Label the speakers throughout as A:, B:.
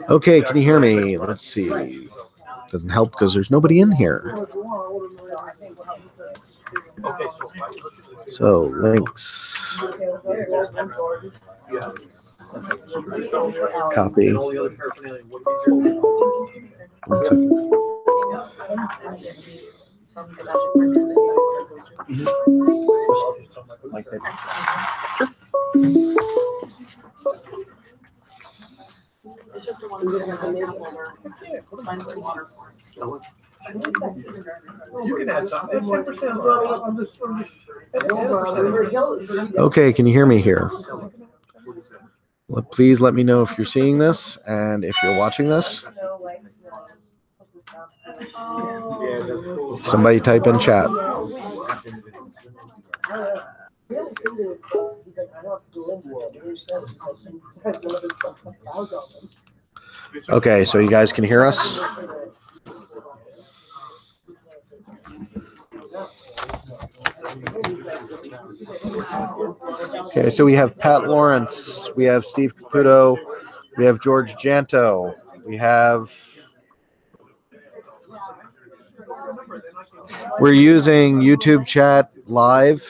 A: Okay, can you hear me? Let's see. Doesn't help because there's nobody in here. So, links. Copy. 1 second. Okay, can you hear me here? Well, please let me know if you're seeing this and if you're watching this. Somebody type in chat. Okay, so you guys can hear us? Okay, so we have Pat Lawrence, we have Steve Caputo, we have George Janto, we're using YouTube chat live.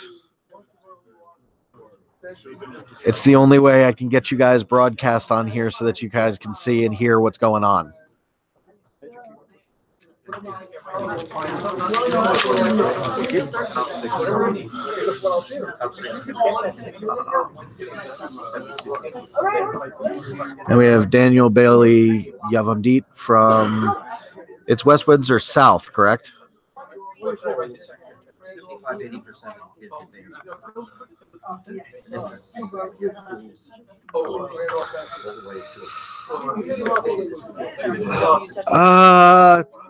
A: It's the only way I can get you guys broadcast on here so that you guys can see and hear what's going on. And we have Daniel Bailey Yavamdeet from, it's West Windsor South, correct?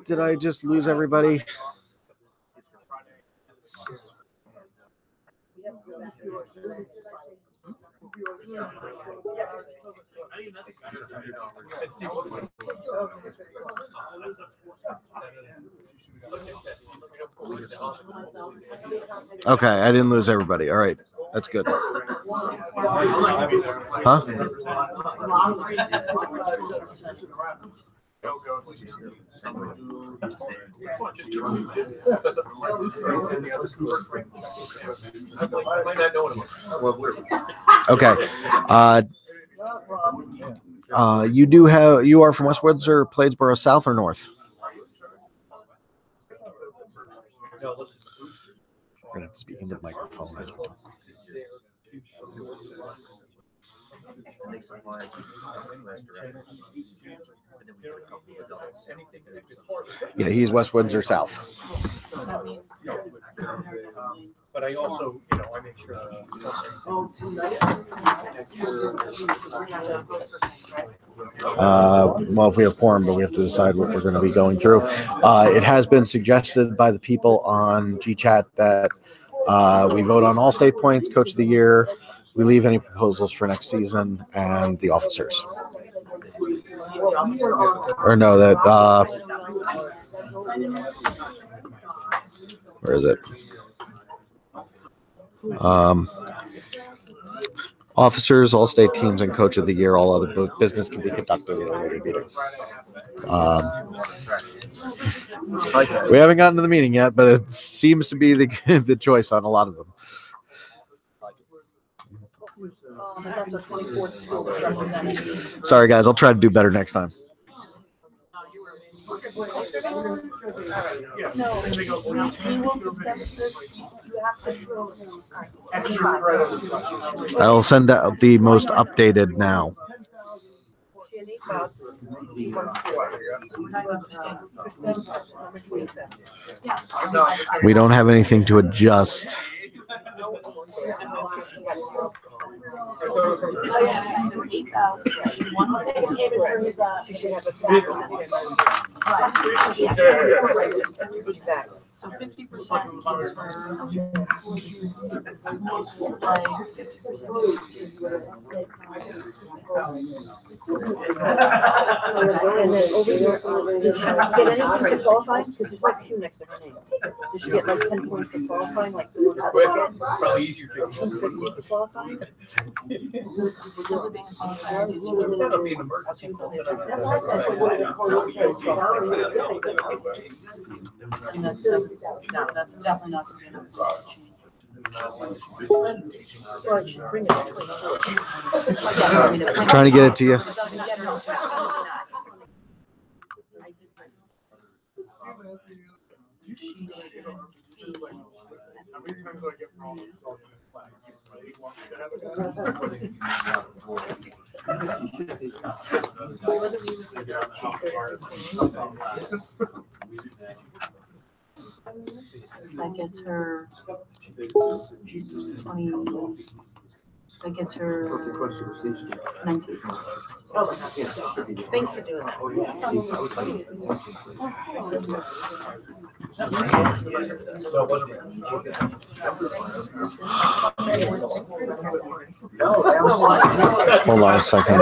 A: Did I just lose everybody? Okay, I didn't lose everybody. All right, that's good. Huh? Okay. You are from West Windsor, Platesboro South or North? We're going to have to speak into the microphone. Yeah, he's West Windsor South. But I also, I make sure. Well, if we have quorum, but we have to decide what we're going to be going through. It has been suggested by the people on GChat that we vote on all state points, coach of the year. We leave any proposals for next season and the officers. Or no, that where is it? Officers, all state teams, and coach of the year. All other business can be conducted at a later meeting. We haven't gotten to the meeting yet, but it seems to be the choice on a lot of them. Sorry, guys. I'll try to do better next time.
B: No, we will discuss this. You have to
A: I'll send out the most updated now. We don't have anything to adjust.
B: So 50% gives her
C: And then over here, did she get anything for qualifying? Because there's like two next to her name. Did she get like 10 points for qualifying, like the ones that we get?
D: Probably easier to
C: 250 for qualifying?
B: still being qualified.
D: That'll be an emergency.
C: That's what I said. So what did it call
B: And that's just, no, that's definitely not something that's changed.
C: Well, she bring it to 24.
A: Trying to get it to you.
C: It doesn't get her.
D: How many times do I get wrong installing a flag?
B: That gets her 20, that gets her 19.
C: Thanks for doing that.
A: Hold on a second.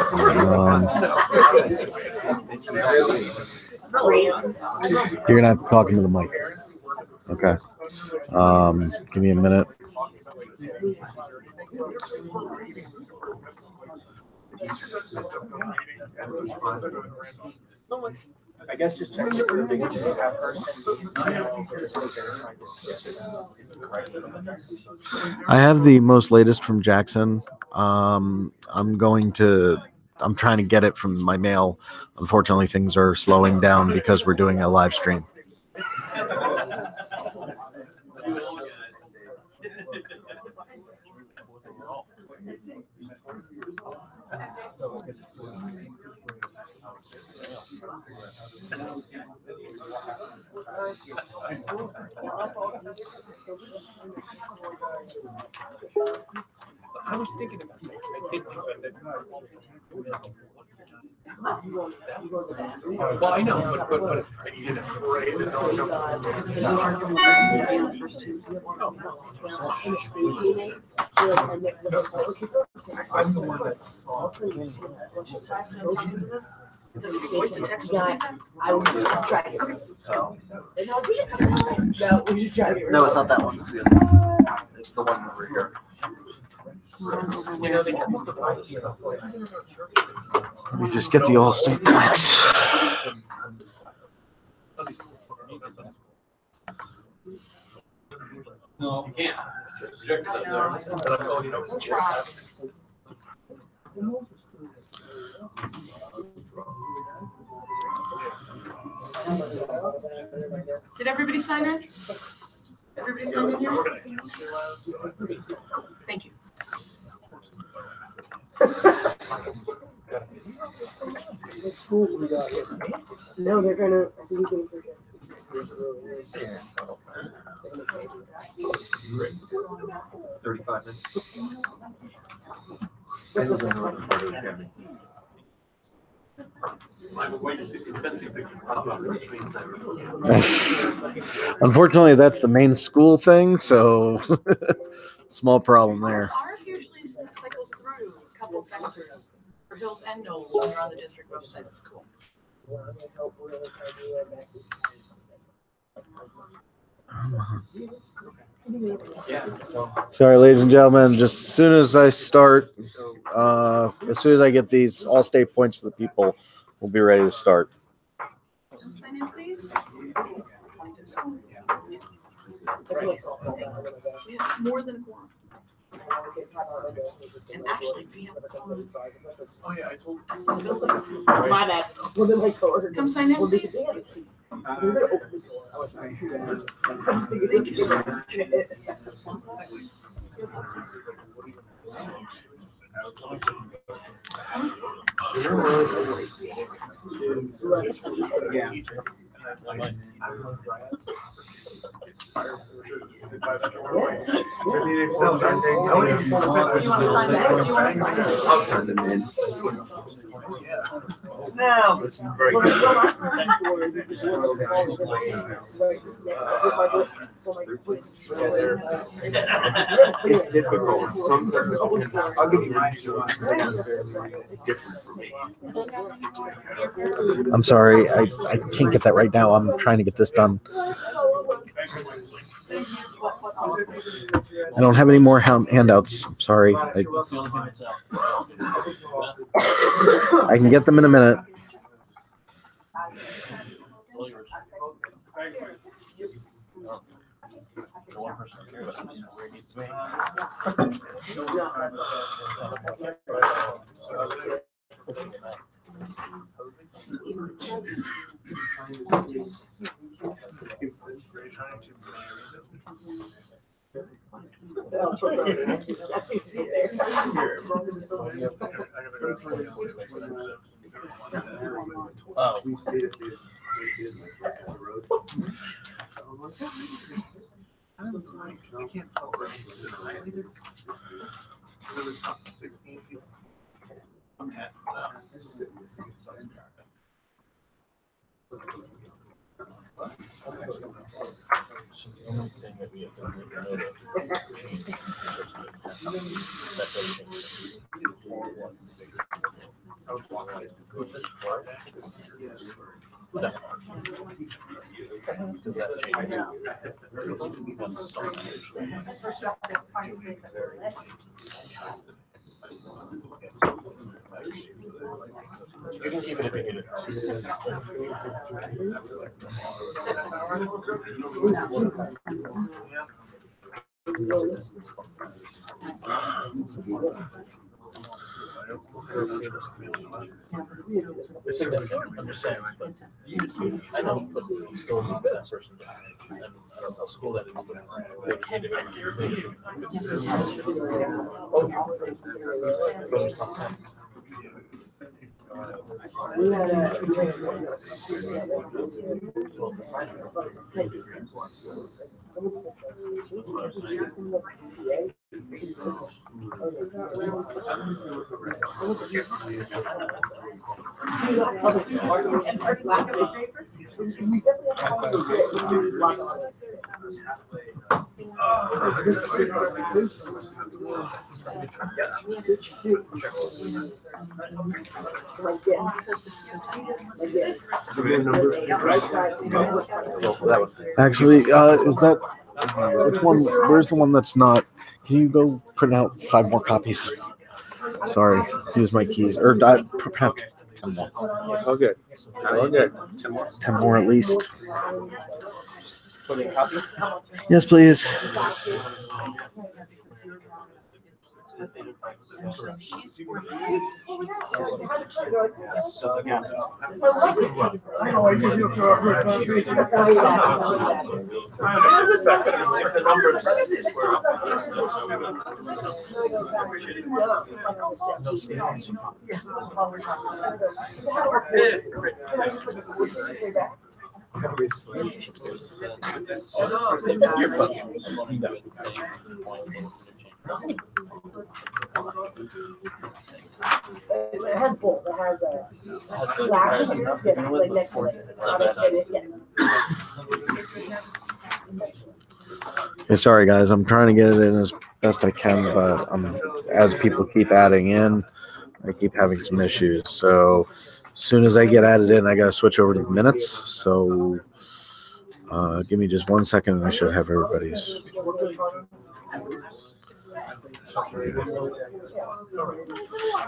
A: You're gonna have to talk into the mic. Okay. Give me a minute.
D: I guess just check everything and just have her send me an email just to verify.
A: I have the most latest from Jackson. I'm trying to get it from my mail. Unfortunately, things are slowing down because we're doing a live stream.
D: I was thinking about that. I think about that. Well, I know, but I needed it right. I'm the one that's
B: Does your voice and text?
C: Yeah, I will try it.
E: No, it's not that one. It's the other one. It's the one over here.
D: You know, they come up with all this stuff.
A: Let me just get the all-state points.
D: No, you can't. Project it up there. But I'm going, you know,
B: Try. Did everybody sign in? Everybody sign in here? Thank you.
C: No, they're gonna, I think we're gonna
E: 35 minutes.
A: Unfortunately, that's the main school thing, so small problem there.
B: Ours usually cycles through a couple of fencers for hills and knolls when you're on the district website. It's cool.
A: Sorry, ladies and gentlemen, just as soon as I start, as soon as I get these all-state points to the people, we'll be ready to start.
B: Sign in, please. We have more than a quorum. And actually, we have a quorum.
D: oh yeah, I told
C: My bad. Well, then my coworker.
B: Come sign in, please.
D: yeah. I'll send them in. Now, this is very good. It's difficult. Sometimes I'll give you my different for me.
A: I'm sorry, I can't get that right now. I'm trying to get this done. I don't have any more handouts. I'm sorry. I can get them in a minute.
D: You can keep it if you need it. It's significant, I'm just saying, but I know, but still see that person behind. And I don't know, school that
A: Actually, is that which one? Where's the one that's not? Can you go print out 5 more copies? Sorry, use my keys or perhaps 10 more.
D: It's all good. It's all good.
A: 10 more at least.
D: Put in a copy?
A: Yes, please.
C: It has both. It has a flash, like next to it.
A: Hey, sorry guys, I'm trying to get it in as best I can, but as people keep adding in, I keep having some issues. So as soon as I get added in, I gotta switch over to the minutes. So give me just 1 second, and I should have everybody's.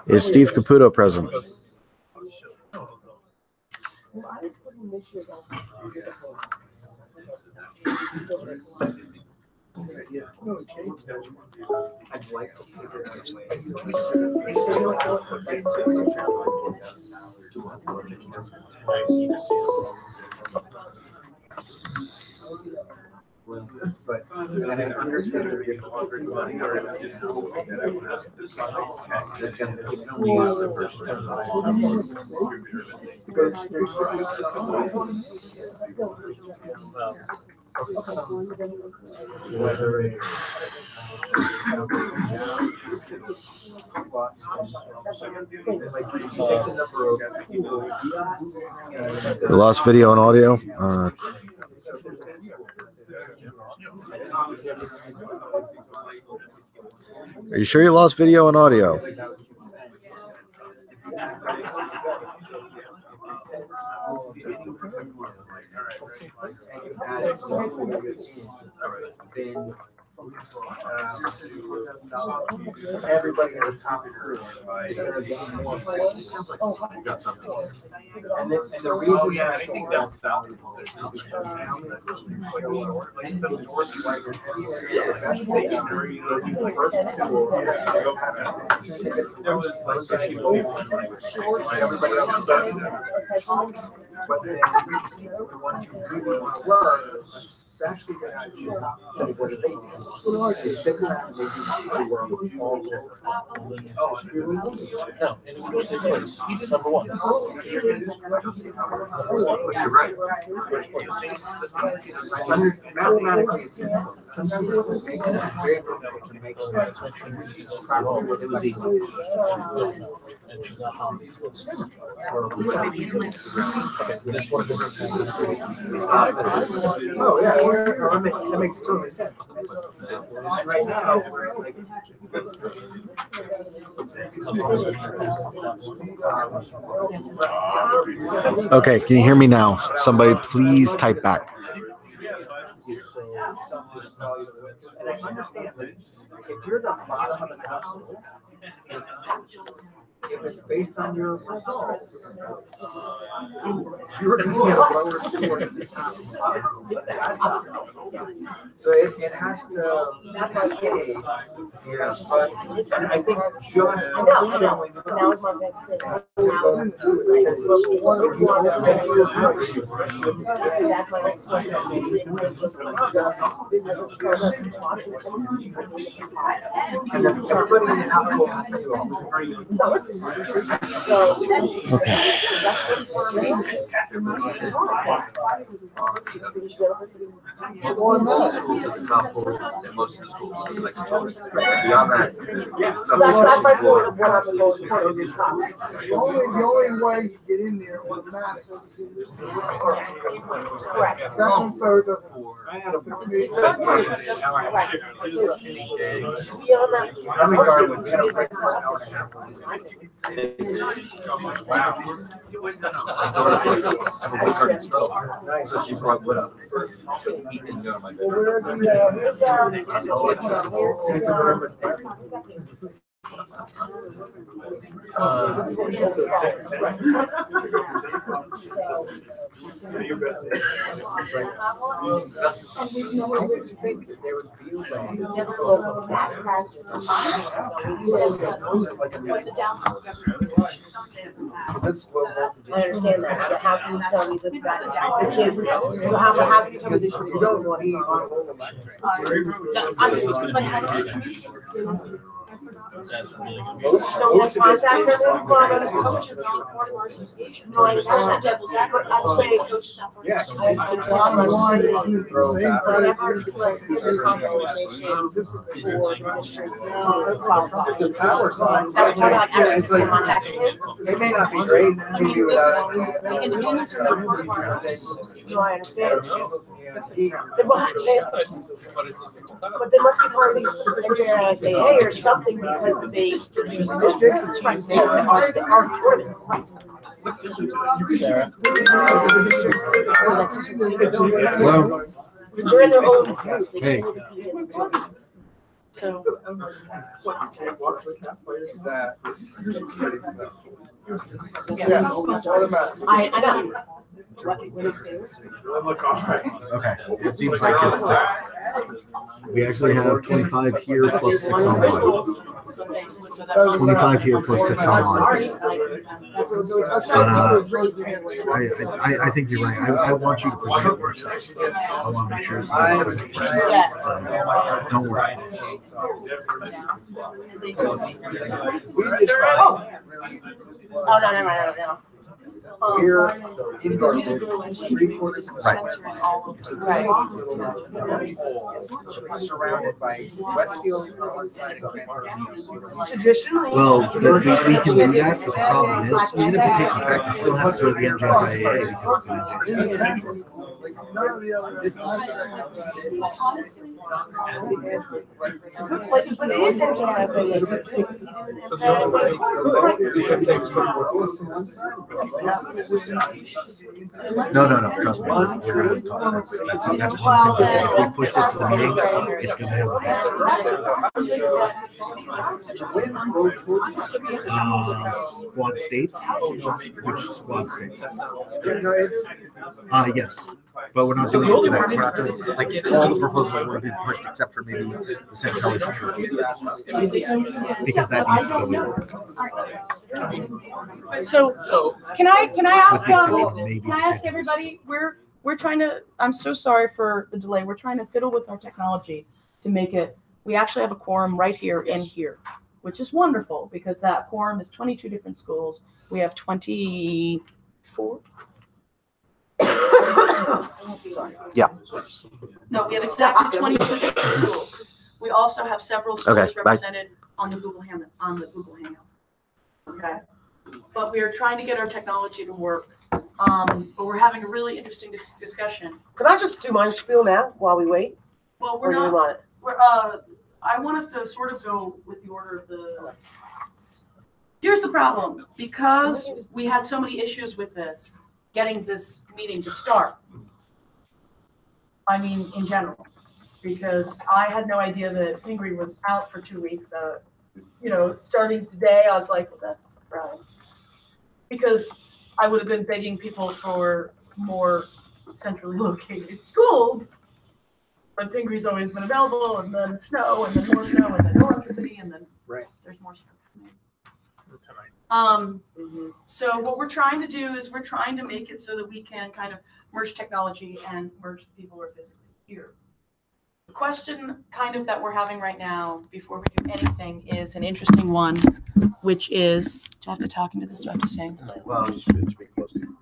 A: Is Steve Caputo present?
D: But I understand the
F: Whether it's
A: We lost video and audio. Are you sure you lost video and audio?
F: everybody at the top of the group. And the reason
D: I think that's south. There was
F: everybody else does that. But then the ones who really want to work, especially the guys who what do they do? They stick around and they do work all over.
D: Oh, no, individual stakeholders, number one.
F: You're right. Mathematically, it's sometimes it's very difficult to make it was easy.
D: And she's not on these lists. This one.
F: Oh, yeah, that makes total sense. Right now, we're like.
A: Okay, can you hear me now? Somebody please type back.
F: And I understand that if you're the bottom of the house, if it's based on your results, you're going to get a lower score than the top. So it has to stay here, but and I think just showing. And everybody in the household has to do
G: The only way you get in there was math. Second, third, or fourth.
H: I understand that, but how can you tell me this guy, the kid, so how can you tell me this should be doing what he's on?
D: That's really.
H: No, that's why it's acronym for those coaches, not part of our association. No, I understand that, devil's advocate, I'm saying.
F: Yes.
H: Whatever the conversation for district to qualify.
F: The power side.
H: Now we're talking like actually
F: It's like,
H: someone active.
F: it may not be great, maybe with us.
B: The independents are not part of the association.
H: No, I understand.
F: Yeah.
H: But they must be part of these NJIFA or something because they, the districts try to make our tournament.
A: Hello?
H: They're in their own group.
A: Hey.
H: So.
F: Yes, automatic.
H: I know.
A: Okay, it seems like it's we actually have 25 here plus 6 online. 25 here plus 6 online. But I think you're right. I want you to present your stuff. I want to make sure it's don't worry.
H: Oh, no.
F: We're in
B: Because
F: Garfield,
B: you go and see
F: 3/4 of the
B: censoring
F: center.
B: all of
F: It's a
B: the.
F: tiny little surrounded by Westfield on one side and Canton on the other.
H: Traditionally.
I: Well, we can do that, but the problem is, even if it takes effect, it still has to go to the NJIFA because it's an NJIFA.
F: Like none of the other. This entire house sits on the edge with right
H: But it is NJIFA.
I: No, trust me. We're gonna talk. That's one thing. If we push this to the meeting, it's gonna have. Squad states? Which squad states?
F: No, it's
I: Yes, but we're not doing it today. We're not doing, like, all the proposals would have been pushed except for maybe the St. Kelly's Church. Because that needs to go in.
B: So can I ask,
I: Maybe
B: can I ask everybody, we're trying to, I'm so sorry for the delay. We're trying to fiddle with our technology to make it, we actually have a quorum right here in here, which is wonderful because that quorum is 22 different schools. We have 24.
A: Yeah.
B: No, we have exactly 22 different schools. We also have several schools
A: Okay, bye.
B: represented on the Google Hangout, Okay. But we are trying to get our technology to work. But we're having a really interesting discussion.
H: Can I just do my spiel now while we wait?
B: Well,
H: Or
B: we're
H: do you
B: not,
H: want it?
B: I want us to sort of go with the order of the, here's the problem. Because we had so many issues with this, getting this meeting to start. I mean, in general, because I had no idea that Pingree was out for 2 weeks. Starting today, I was like, well, that's a surprise. Because I would have been begging people for more centrally located schools. But Pingree's always been available, and then snow, and then more snow, and then no electricity, and then there's more snow. So what we're trying to do is we're trying to make it so that we can kind of merge technology and merge the people who are physically here. The question kind of that we're having right now before we do anything is an interesting one, which is, do I have to talk into this? Do I have to sing?
A: Well, you should be close to you.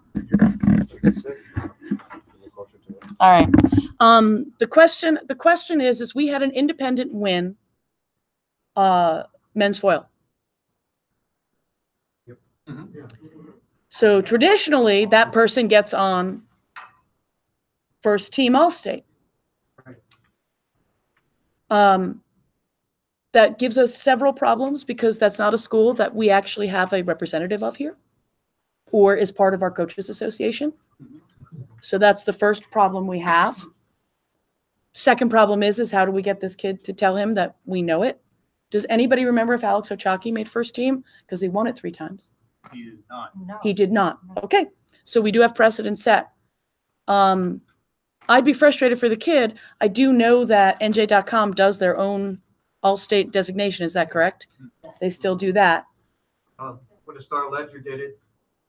B: All right. The question is we had an independent win, men's foil. So traditionally, that person gets on first team All-State. That gives us several problems because that's not a school that we actually have a representative of here or is part of our coaches association. So that's the first problem we have. Second problem is how do we get this kid to tell him that we know it? Does anybody remember if Alex Ochaki made first team? Because he won it 3 times.
D: He did not.
C: No.
B: He did not. Okay. So we do have precedent set. I'd be frustrated for the kid. I do know that NJ.com does their own all-state designation. Is that correct? They still do that.
J: When the Star Ledger did it,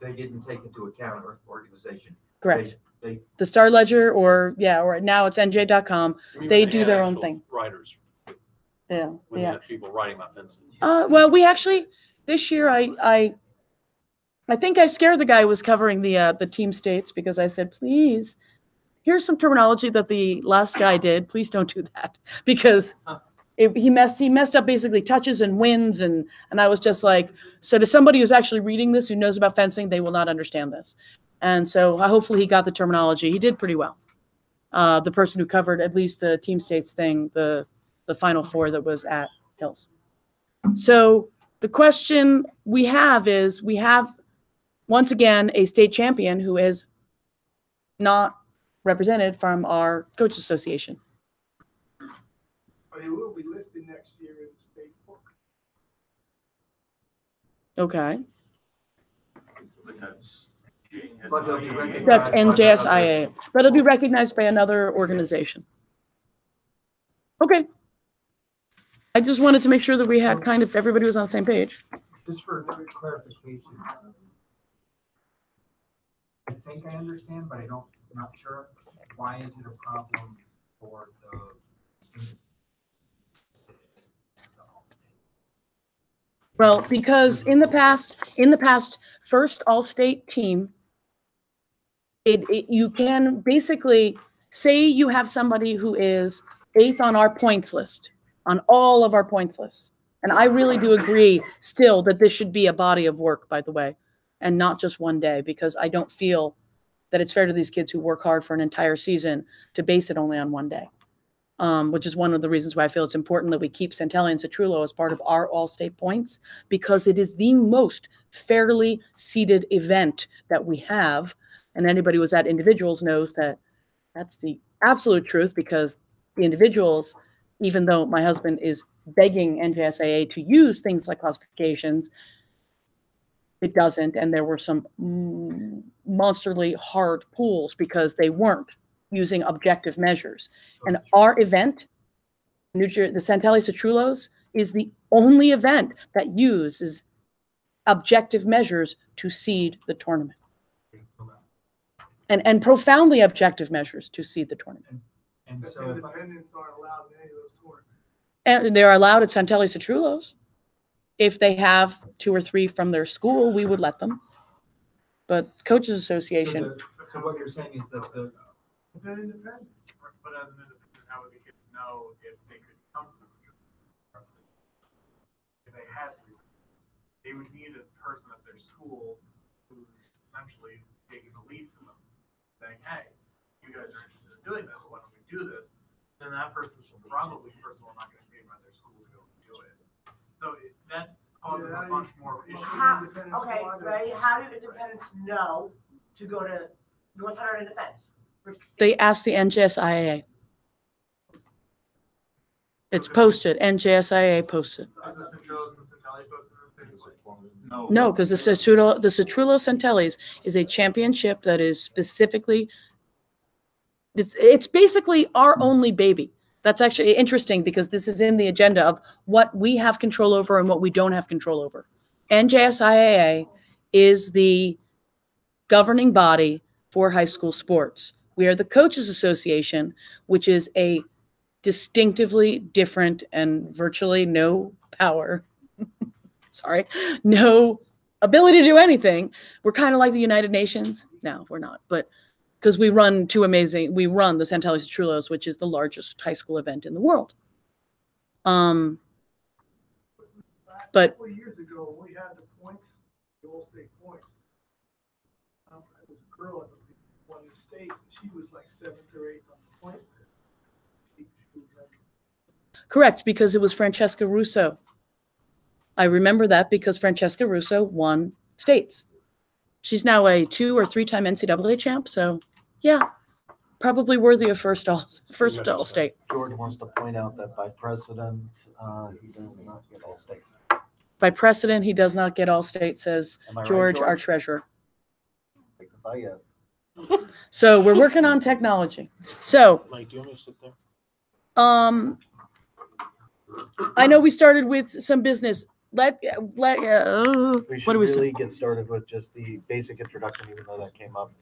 J: they didn't take into account our organization.
B: Correct.
J: They
B: The Star Ledger or now it's NJ.com. They do their own thing.
D: Writers.
B: Yeah.
D: When you have people writing about fencing.
B: Well, we actually, this year, I think I scared the guy who was covering the team states because I said, please, here's some terminology that the last guy did. Please don't do that because he messed up basically touches and wins. And I was just like, so to somebody who's actually reading this, who knows about fencing, they will not understand this. And so hopefully he got the terminology. He did pretty well. The person who covered at least the team states thing, the Final Four that was at Hills. So the question we have is we have, once again, a state champion who is not represented from our coaches association.
G: But it will be listed next year in the state book.
B: Okay.
D: But that's
B: That's NJSIA. But it'll be recognized by another organization. Okay. I just wanted to make sure that we had kind of everybody was on the same page.
F: Just for clarification. I think I understand, but I'm not sure. Why is it a problem for the?
B: Well, because in the past, first all-state team You can basically say you have somebody who is 8th on our points list, on all of our points lists. And I really do agree still that this should be a body of work, by the way, and not just one day, because I don't feel that it's fair to these kids who work hard for an entire season to base it only on one day, which is one of the reasons why I feel it's important that we keep Centelli and Citrullo as part of our all-state points, because it is the most fairly seeded event that we have. And anybody who was at individuals knows that that's the absolute truth, because the individuals, even though my husband is begging NJSAA to use things like classifications, it doesn't. And there were some monsterly hard pools because they weren't using objective measures. And our event, the Centelli Citrullos, is the only event that uses objective measures to seed the tournament. And profoundly objective measures to seed the tournament.
G: And so independents aren't allowed in any of those tournaments.
B: And they're allowed at Centelli Citrullos. If they have 2 or 3 from their school, we would let them. But Coaches Association.
D: So what you're saying is that the.
G: But as an independent,
K: how would the kids know if they could come to this? If they had to, they would need a person at their school who's essentially taking the lead for them, saying, hey, you guys are interested in doing this, why don't we do this? Then that person's probably, first of all, not going to pay by their school to go do it. So that causes a bunch more issues.
H: Okay, ready? How do independents know to go to North Hunter and Defense?
B: They asked the NJSIAA. It's posted. NJSIAA posted. No, because the Citrullo Centellis is a championship that is specifically, it's basically our only baby. That's actually interesting because this is in the agenda of what we have control over and what we don't have control over. NJSIAA is the governing body for high school sports. We are the Coaches Association, which is a distinctively different and virtually no power, no ability to do anything. We're kind of like the United Nations. No, we're not, but because we run the Centelli Citrullos, which is the largest high school event in the world. But
G: a couple of years ago, we had the points, the all-state points. There was a girl at one of the states, and she was like 7th or 8th on the point.
B: Correct, because it was Francesca Russo. I remember that because Francesca Russo won states. She's now a 2 or 3-time NCAA champ, so yeah, probably worthy of first all state.
A: George wants to point out that by precedent, he does not get all state.
B: By precedent, he does not get all state, says George, our treasurer.
A: Yes.
B: So we're working on technology. So,
D: Mike, do you want me to sit there?
B: I know we started with some business.
A: We should
B: what do we
A: really
B: say?
A: get started with just the basic introduction, even though that came up.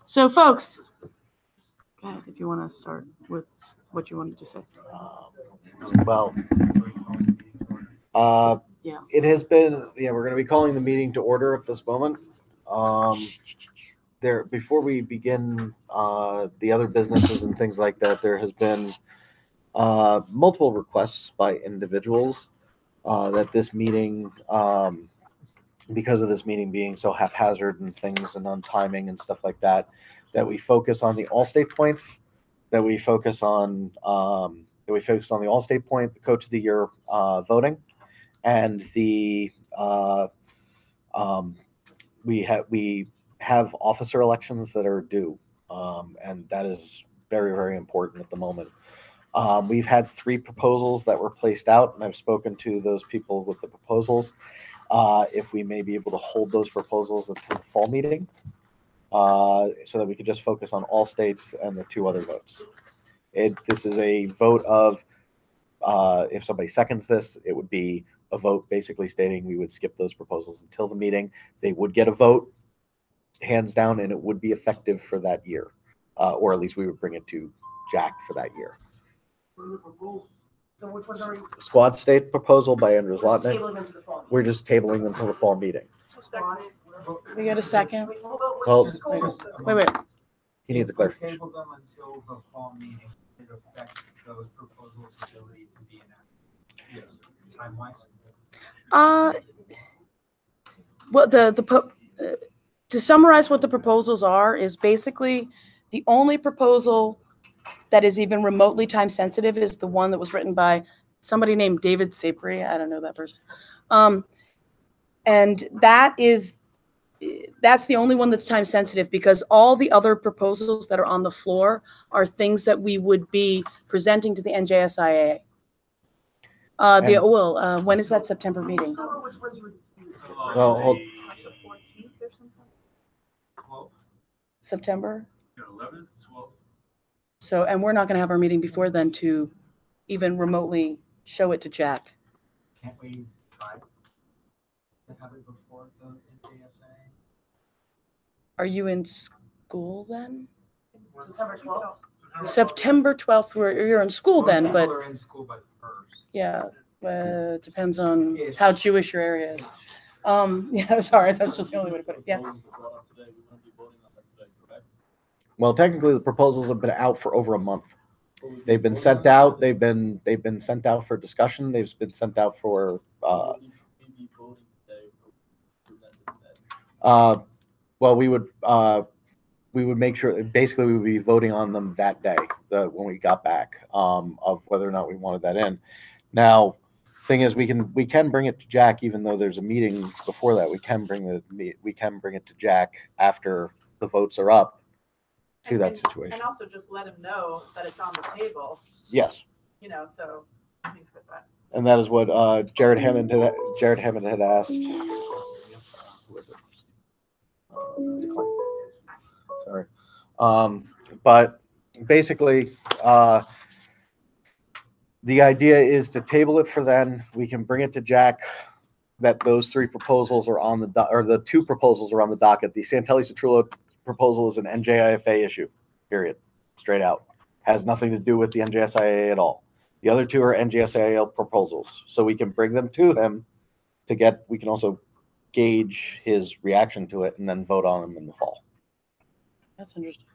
B: So, folks, go ahead if you want to start with what you wanted to say.
A: Yeah. It has been. Yeah, we're going to be calling the meeting to order at this moment. Before we begin the other businesses and things like that, there has been multiple requests by individuals that this meeting, because of this meeting being so haphazard and things and on timing and stuff like that, that we focus on the all-state points, that we focus on the all-state point, the Coach of the Year voting, and the we have officer elections that are due, and that is very, very important at the moment. We've had 3 proposals that were placed out, and I've spoken to those people with the proposals. If we may be able to hold those proposals until the fall meeting, so that we could just focus on all states and the 2 other votes. This is a vote of, if somebody seconds this, it would be a vote basically stating we would skip those proposals until the meeting. They would get a vote, hands down, and it would be effective for that year, or at least we would bring it to Jack for that year.
H: So which ones are we?
A: Squad state proposal by Andrew
H: Let's
A: Zlotnick.
H: table them to the fall.
A: We're just tabling them till the fall meeting.
B: We got a second?
A: Well,
B: Wait.
A: he needs a
F: If we
A: clarification.
F: table them until the fall meeting, it affect those proposals' ability to be enacted, time-wise?
B: Well, to summarize what the proposals are is basically the only proposal that is even remotely time sensitive is the one that was written by somebody named David Sapri. I don't know that person. And that's the only one that's time sensitive because all the other proposals that are on the floor are things that we would be presenting to the NJSIA. When is that September meeting?
A: Well, hold,
H: The 14th or something?
K: 12th,
B: September?
K: 11th, 12th.
B: So, and we're not going to have our meeting before then to even remotely show it to Jack.
F: Can't we try to have it before the NJSA?
B: Are you in school then?
H: September 12th?
B: September 12th, you're in school then, but
F: People are in school by the 1st.
B: yeah, it depends on how Jewish your area is. Yeah, sorry, that's just the only way to put it. Yeah.
A: well, technically, the proposals have been out for over a month. They've been sent out. They've been sent out for discussion. They've been sent out for. Well, we would make sure. Basically, we would be voting on them that day, when we got back, of whether or not we wanted that in. Now, thing is, we can bring it to Jack, even though there's a meeting before that. We can bring it to Jack after the votes are up to that situation.
H: And also just let him know that it's on the table,
A: Yes.
H: So I think that.
A: And that is what Jared Hammond had asked. Sorry. But basically, the idea is to table it for then. We can bring it to Jack that those three proposals are on the two proposals are on the docket. The Santelli-Citrullo proposal is an NJIFA issue, period. Straight out. Has nothing to do with the NJSIA at all. The other two are NJSIA proposals. So we can bring them to him we can also gauge his reaction to it and then vote on them in the fall.
B: That's interesting.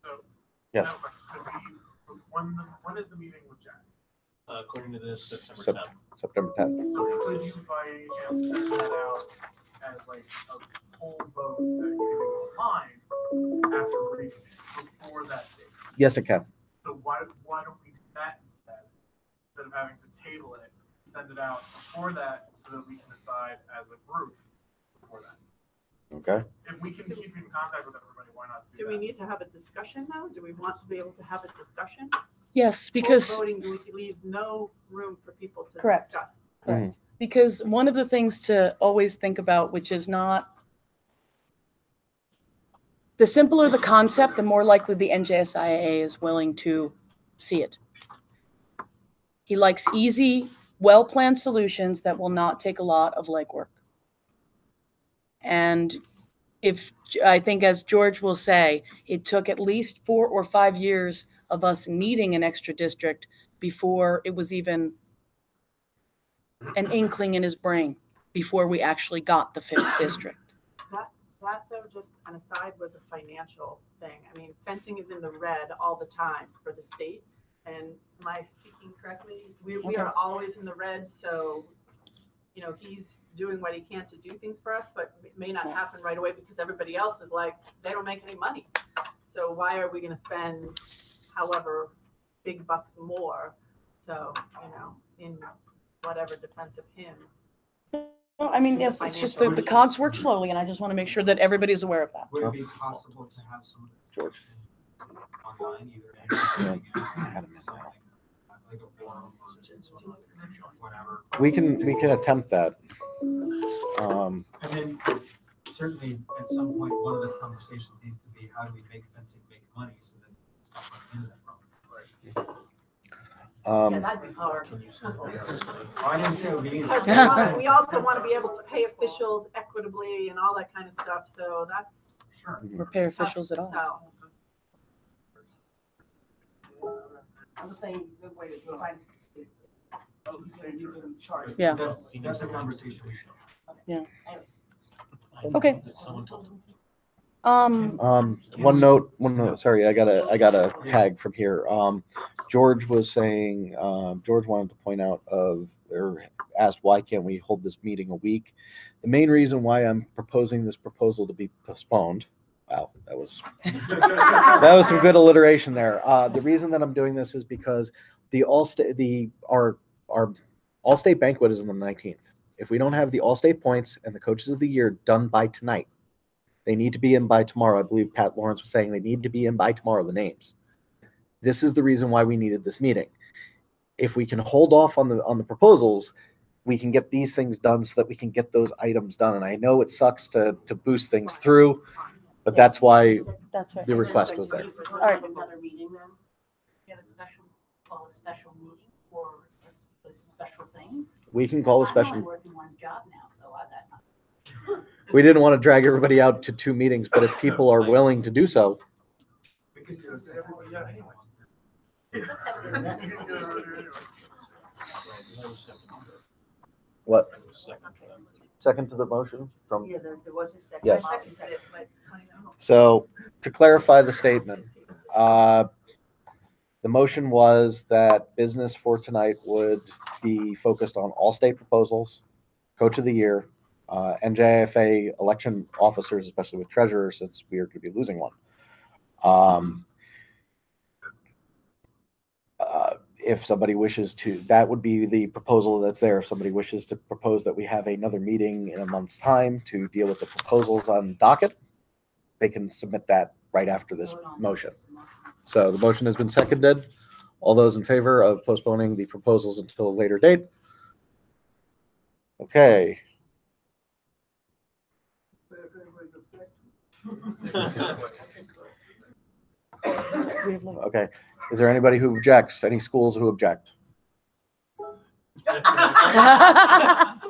K: So,
A: yes.
K: When is the meeting with Jack?
D: According to this, September 10th.
A: September 10th.
K: So could you by send that out as like a poll vote that you can find after reading it before that date?
A: Yes, it can.
K: So why don't we do that instead of having to table it, send it out before that so that we can decide as a group before that?
A: Okay.
K: If we can keep in contact with everybody, why not do
H: Do
K: that?
H: we need to have a discussion now? Do we want to be able to have a discussion?
B: Yes, because
H: Full voting leaves no room for people to
B: Correct.
H: discuss.
B: Correct. Because one of the things to always think about, which is not the simpler the concept, the more likely the NJSIA is willing to see it. He likes easy, well-planned solutions that will not take a lot of legwork. And I think, as George will say, it took at least 4 or 5 years of us needing an extra district before it was even an inkling in his brain, before we actually got the 5th district.
H: That though, just an aside, was a financial thing. I mean, fencing is in the red all the time for the state. And am I speaking correctly? We are always in the red. So, he's doing what he can to do things for us, but it may not happen right away because everybody else is like, they don't make any money. So why are we going to spend however big bucks more? So, in whatever defense of him.
B: No, I mean, yes, it's just the cogs work slowly, and I just want to make sure that everybody's aware of that.
F: Would it be possible to have some of the discussion online, either like a forum or whatever?
A: We can attempt that.
F: And then certainly at some point, one of the conversations needs to be, how do we make fencing make money so that it's not running into that problem? Right.
H: Yeah, that'd be hard.
F: I didn't say it would be easy.
H: We also want to be able to pay officials equitably and all that kind of stuff. So that's
F: Sure.
B: Or pay officials at all.
H: So,
L: I was just saying, good way to find. You can charge.
B: Yeah.
F: That's a conversation.
B: Yeah. Okay.
D: Someone told me.
A: One note. Sorry, I got a tag from here. George was saying, George wanted to point out or asked why can't we hold this meeting a week? The main reason why I'm proposing this proposal to be postponed. Wow, that was some good alliteration there. The reason that I'm doing this is because our All-State banquet is on the 19th. If we don't have the All-State points and the coaches of the year done by tonight, they need to be in by tomorrow. I believe Pat Lawrence was saying they need to be in by tomorrow, the names. This is the reason why we needed this meeting. If we can hold off on the proposals, we can get these things done so that we can get those items done. And I know it sucks to boost things through, but that's why the request was there.
B: All right.
L: Another meeting then? You have call a special meeting for special things?
A: We can call a
L: I'm
A: special.
L: only working one job now, so I got time.
A: We didn't want to drag everybody out to 2 meetings, but if people are willing to do so.
F: We could do this every year anyway.
L: Let's have it invested.
A: What? Second to the motion from.
C: Yeah, there was a second.
A: Yes.
C: I seconded it, but
A: So to clarify the statement, the motion was that business for tonight would be focused on all-state proposals, coach of the year, NJIFA election officers, especially with treasurer, since we are going to be losing one. If somebody wishes to, that would be the proposal that's there. If somebody wishes to propose that we have another meeting in a month's time to deal with the proposals on docket, they can submit that right after this motion. So the motion has been seconded. All those in favor of postponing the proposals until a later date? Okay. Okay. Is there anybody who objects? Any schools who object?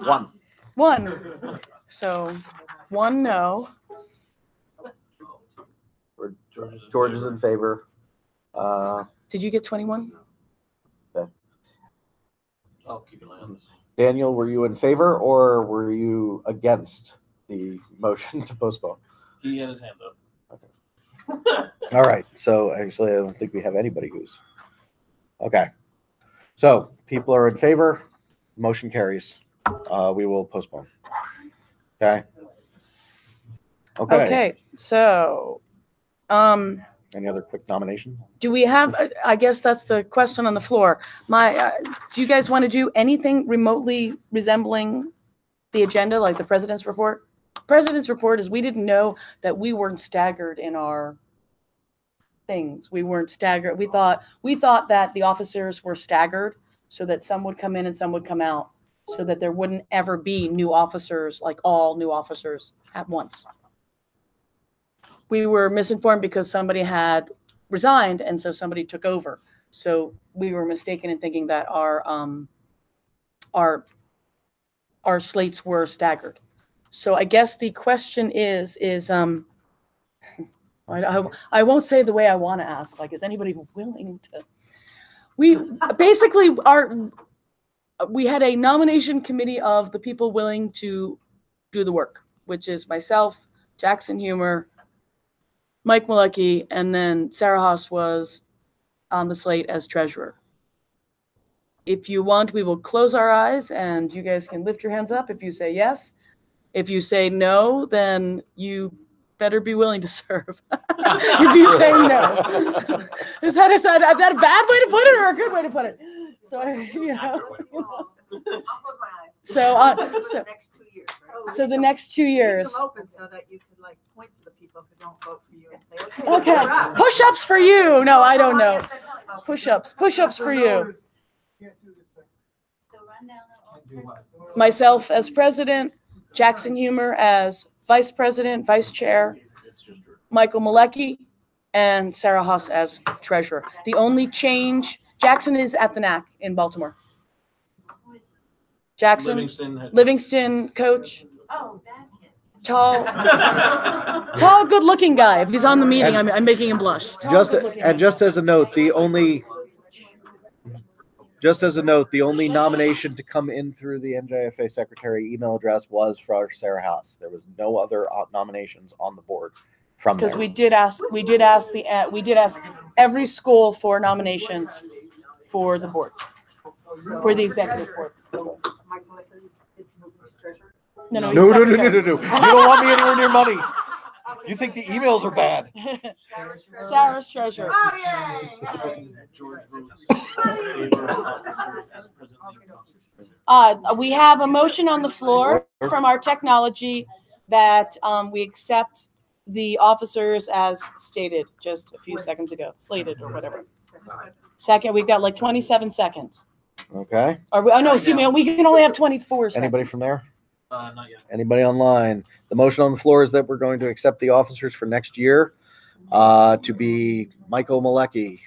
A: One.
B: One. So, one no.
A: George is in favor.
B: Did you get 21?
A: Okay.
D: I'll keep an eye on this.
A: Daniel, were you in favor or were you against the motion to postpone?
D: He had his hand up.
A: All right. So actually, I don't think we have anybody who's. Okay. So people are in favor. Motion carries. We will postpone. Okay.
B: Okay. So,
A: any other quick nomination?
B: do we have, I guess that's the question on the floor. Do you guys want to do anything remotely resembling the agenda, like the president's report? President's report is we didn't know that we weren't staggered in our things. We weren't staggered. We thought that the officers were staggered so that some would come in and some would come out so that there wouldn't ever be new officers, like all new officers at once. We were misinformed because somebody had resigned and so somebody took over. So we were mistaken in thinking that our slates were staggered. So I guess the question is I won't say the way I want to ask, like, is anybody willing to? We basically we had a nomination committee of the people willing to do the work, which is myself, Jackson Humer, Mike Malecki, and then Sarah Haas was on the slate as treasurer. If you want, we will close our eyes and you guys can lift your hands up if you say yes. If you say no, then you better be willing to serve. If you say no. Is that a bad way to put it or a good way to put it? So, So the next 2 years.
H: Keep them open so that you could like point to the people who don't vote for you and say, okay.
B: Okay. Push-ups for you. No, I don't know. Push-ups for you. Myself as president, Jackson Humer as vice president, vice chair, Michael Malecki, and Sarah Haas as treasurer. The only change, Jackson is at the NAC in Baltimore. Jackson, Livingston coach.
L: Oh, that kid.
B: Tall, good-looking guy. If he's on the meeting, I'm making him blush.
A: Just as a note, the only just as a note, the only nomination to come in through the NJIFA secretary email address was for Sarah Haas. There was no other nominations on the board from
B: Because
A: there.
B: we did ask every school for nominations for the board, for the executive board. No.
A: No. You don't want me anywhere near money. You think the emails are bad.
B: Sarah's treasurer. We have a motion on the floor from our technology that we accept the officers as stated just a few seconds ago, slated or whatever. Second, we've got like 27 seconds.
A: Okay.
B: Excuse me. We can only have 24 seconds.
A: Anybody from there?
D: Not yet.
A: Anybody online? The motion on the floor is that we're going to accept the officers for next year to be Michael Malecki,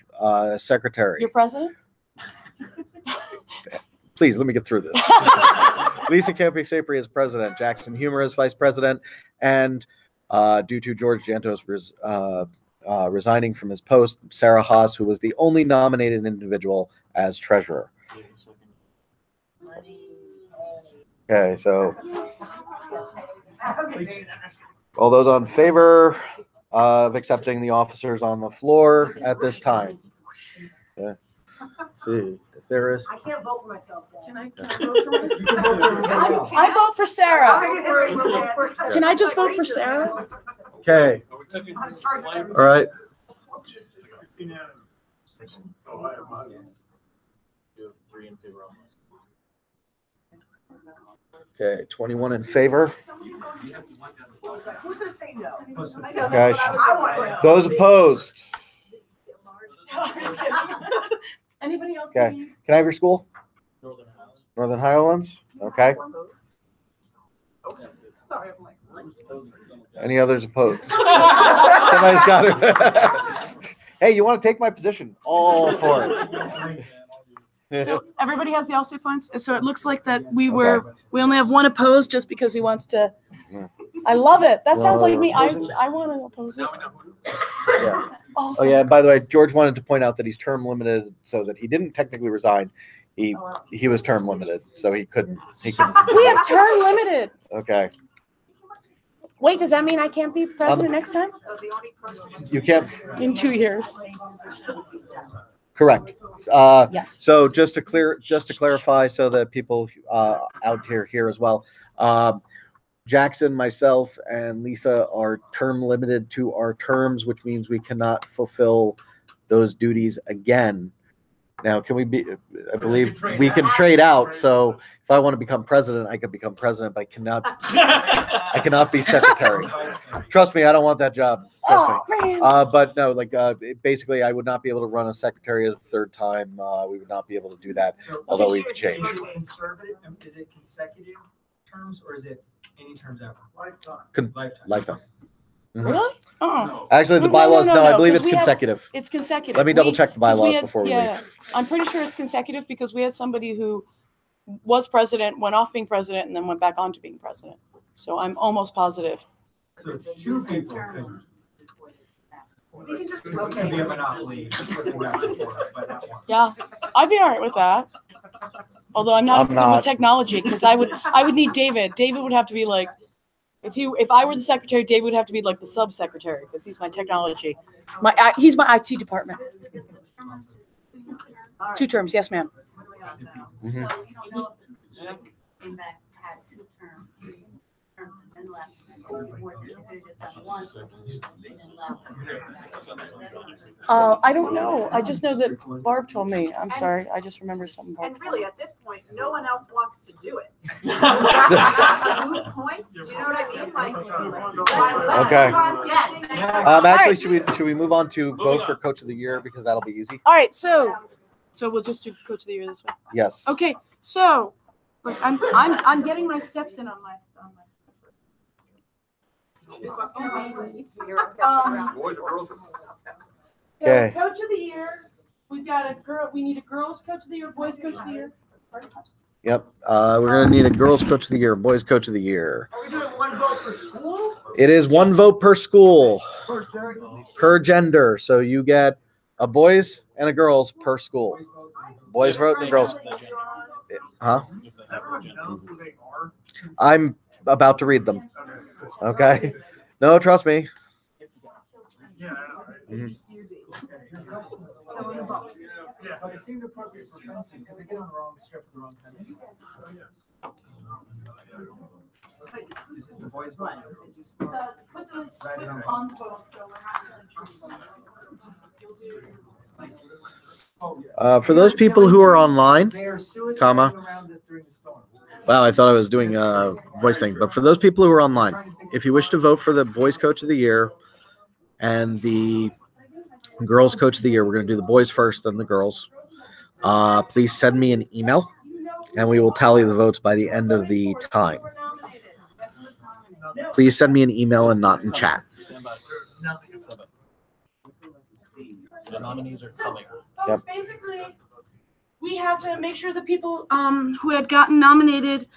A: secretary.
B: Your president?
A: Please, let me get through this. Lisa Campi-Sapri as president, Jackson Humer as vice president, and due to George Jantos resigning from his post, Sarah Haas, who was the only nominated individual, as treasurer. Okay, so all those on favor of accepting the officers on the floor at this time? Yeah. See if there is.
C: I can't vote for myself.
B: Can I vote for myself? I vote for Sarah. Can I just vote for Sarah?
A: Okay. All right.
D: You have 3 in favor on this.
A: Okay, 21 in favor.
C: Who's gonna say no?
A: Okay. Those opposed?
B: Anybody else?
A: Okay. Can I have your school? Northern Highlands. Okay.
H: Sorry, I'm like.
A: Any others opposed? Somebody's got it. Hey, you want to take my position? All for it.
B: So everybody has the all-state points. So it looks like that we only have one opposed just because he wants to. I love it. That sounds like me. I want to oppose it.
A: Yeah.
B: Awesome.
A: Oh yeah. By the way, George wanted to point out that he's term limited, so that he didn't technically resign. He was term limited, so he couldn't.
B: We have term limited.
A: Okay.
B: Wait, does that mean I can't be president next time?
A: You can't.
B: In 2 years.
A: Correct.
B: Yes.
A: So just to clarify, so that people out here hear as well, Jackson, myself, and Lisa are term limited to our terms, which means we cannot fulfill those duties again. Now, can we be? I believe we can trade out. So if I want to become president, I could become president, but I cannot. I cannot be secretary. Trust me, I don't want that job. Trust me. But no, basically, I would not be able to run a secretary a third time. We would not be able to do that, although we could change.
F: Conservative? Is it consecutive terms or is it any terms ever?
A: Lifetime. Mhm.
B: Really? Oh.
A: Actually, the bylaws, no, I believe it's consecutive.
B: It's consecutive.
A: Let me double check the bylaws before we leave.
B: I'm pretty sure it's consecutive because we had somebody who was president, went off being president, and then went back on to being president. So I'm almost positive.
F: So it's 2 people could. It can be a monopoly.
B: Yeah, I'd be all right with that. Although I'm not good with technology because I would need David. David would have to be like, if I were the secretary, David would have to be like the sub-secretary because he's my technology. He's my IT department. 2 terms, yes, ma'am.
A: Mm-hmm.
L: Came back, had 2 terms, 3 terms, and then left. Or if they just done once and then left.
B: I don't know. I just know that Barb told me. I'm sorry. I just remember something. Barb
H: And really, at this point, no one else wants to do it. Moot points, do you know what I mean?
A: Okay.
H: Yes.
A: Actually, should we move on to vote for Coach of the Year because that'll be easy?
B: All right, so we'll just do Coach of the Year this way.
A: Yes.
B: Okay, so look, I'm getting my steps in on my stuff.
A: Okay.
B: So Coach of the Year, we've got a girl. We need a girls Coach of the Year, boys Coach of the Year.
A: Yep. We're gonna need a girls Coach of the Year, boys Coach of the Year.
F: Are we doing 1 vote per school?
A: It is 1 vote per school, per gender. So you get a boys and a girls per school. Boys vote and the girls. Huh?
K: Does everyone know who they are?
A: I'm about to read them. Okay. No, trust me.
K: Yeah, I know, right?
A: Mhm.
K: Yeah.
F: But it seemed appropriate for fencing because they get on the wrong strip at the wrong time. This is the boys' one.
B: Put those on the boat, so we're not
A: For those people who are online,
F: They are suicidal
A: comma.
F: around us during the storm.
A: Wow, I thought I was doing a voice thing. But for those people who are online, if you wish to vote for the boys coach of the year and the girls coach of the year, we're going to do the boys first, then the girls. Please send me an email, and we will tally the votes by the end of the time. Please send me an email and not in chat.
D: The nominees are coming.
B: Folks, basically, we have to make sure the people who had gotten nominated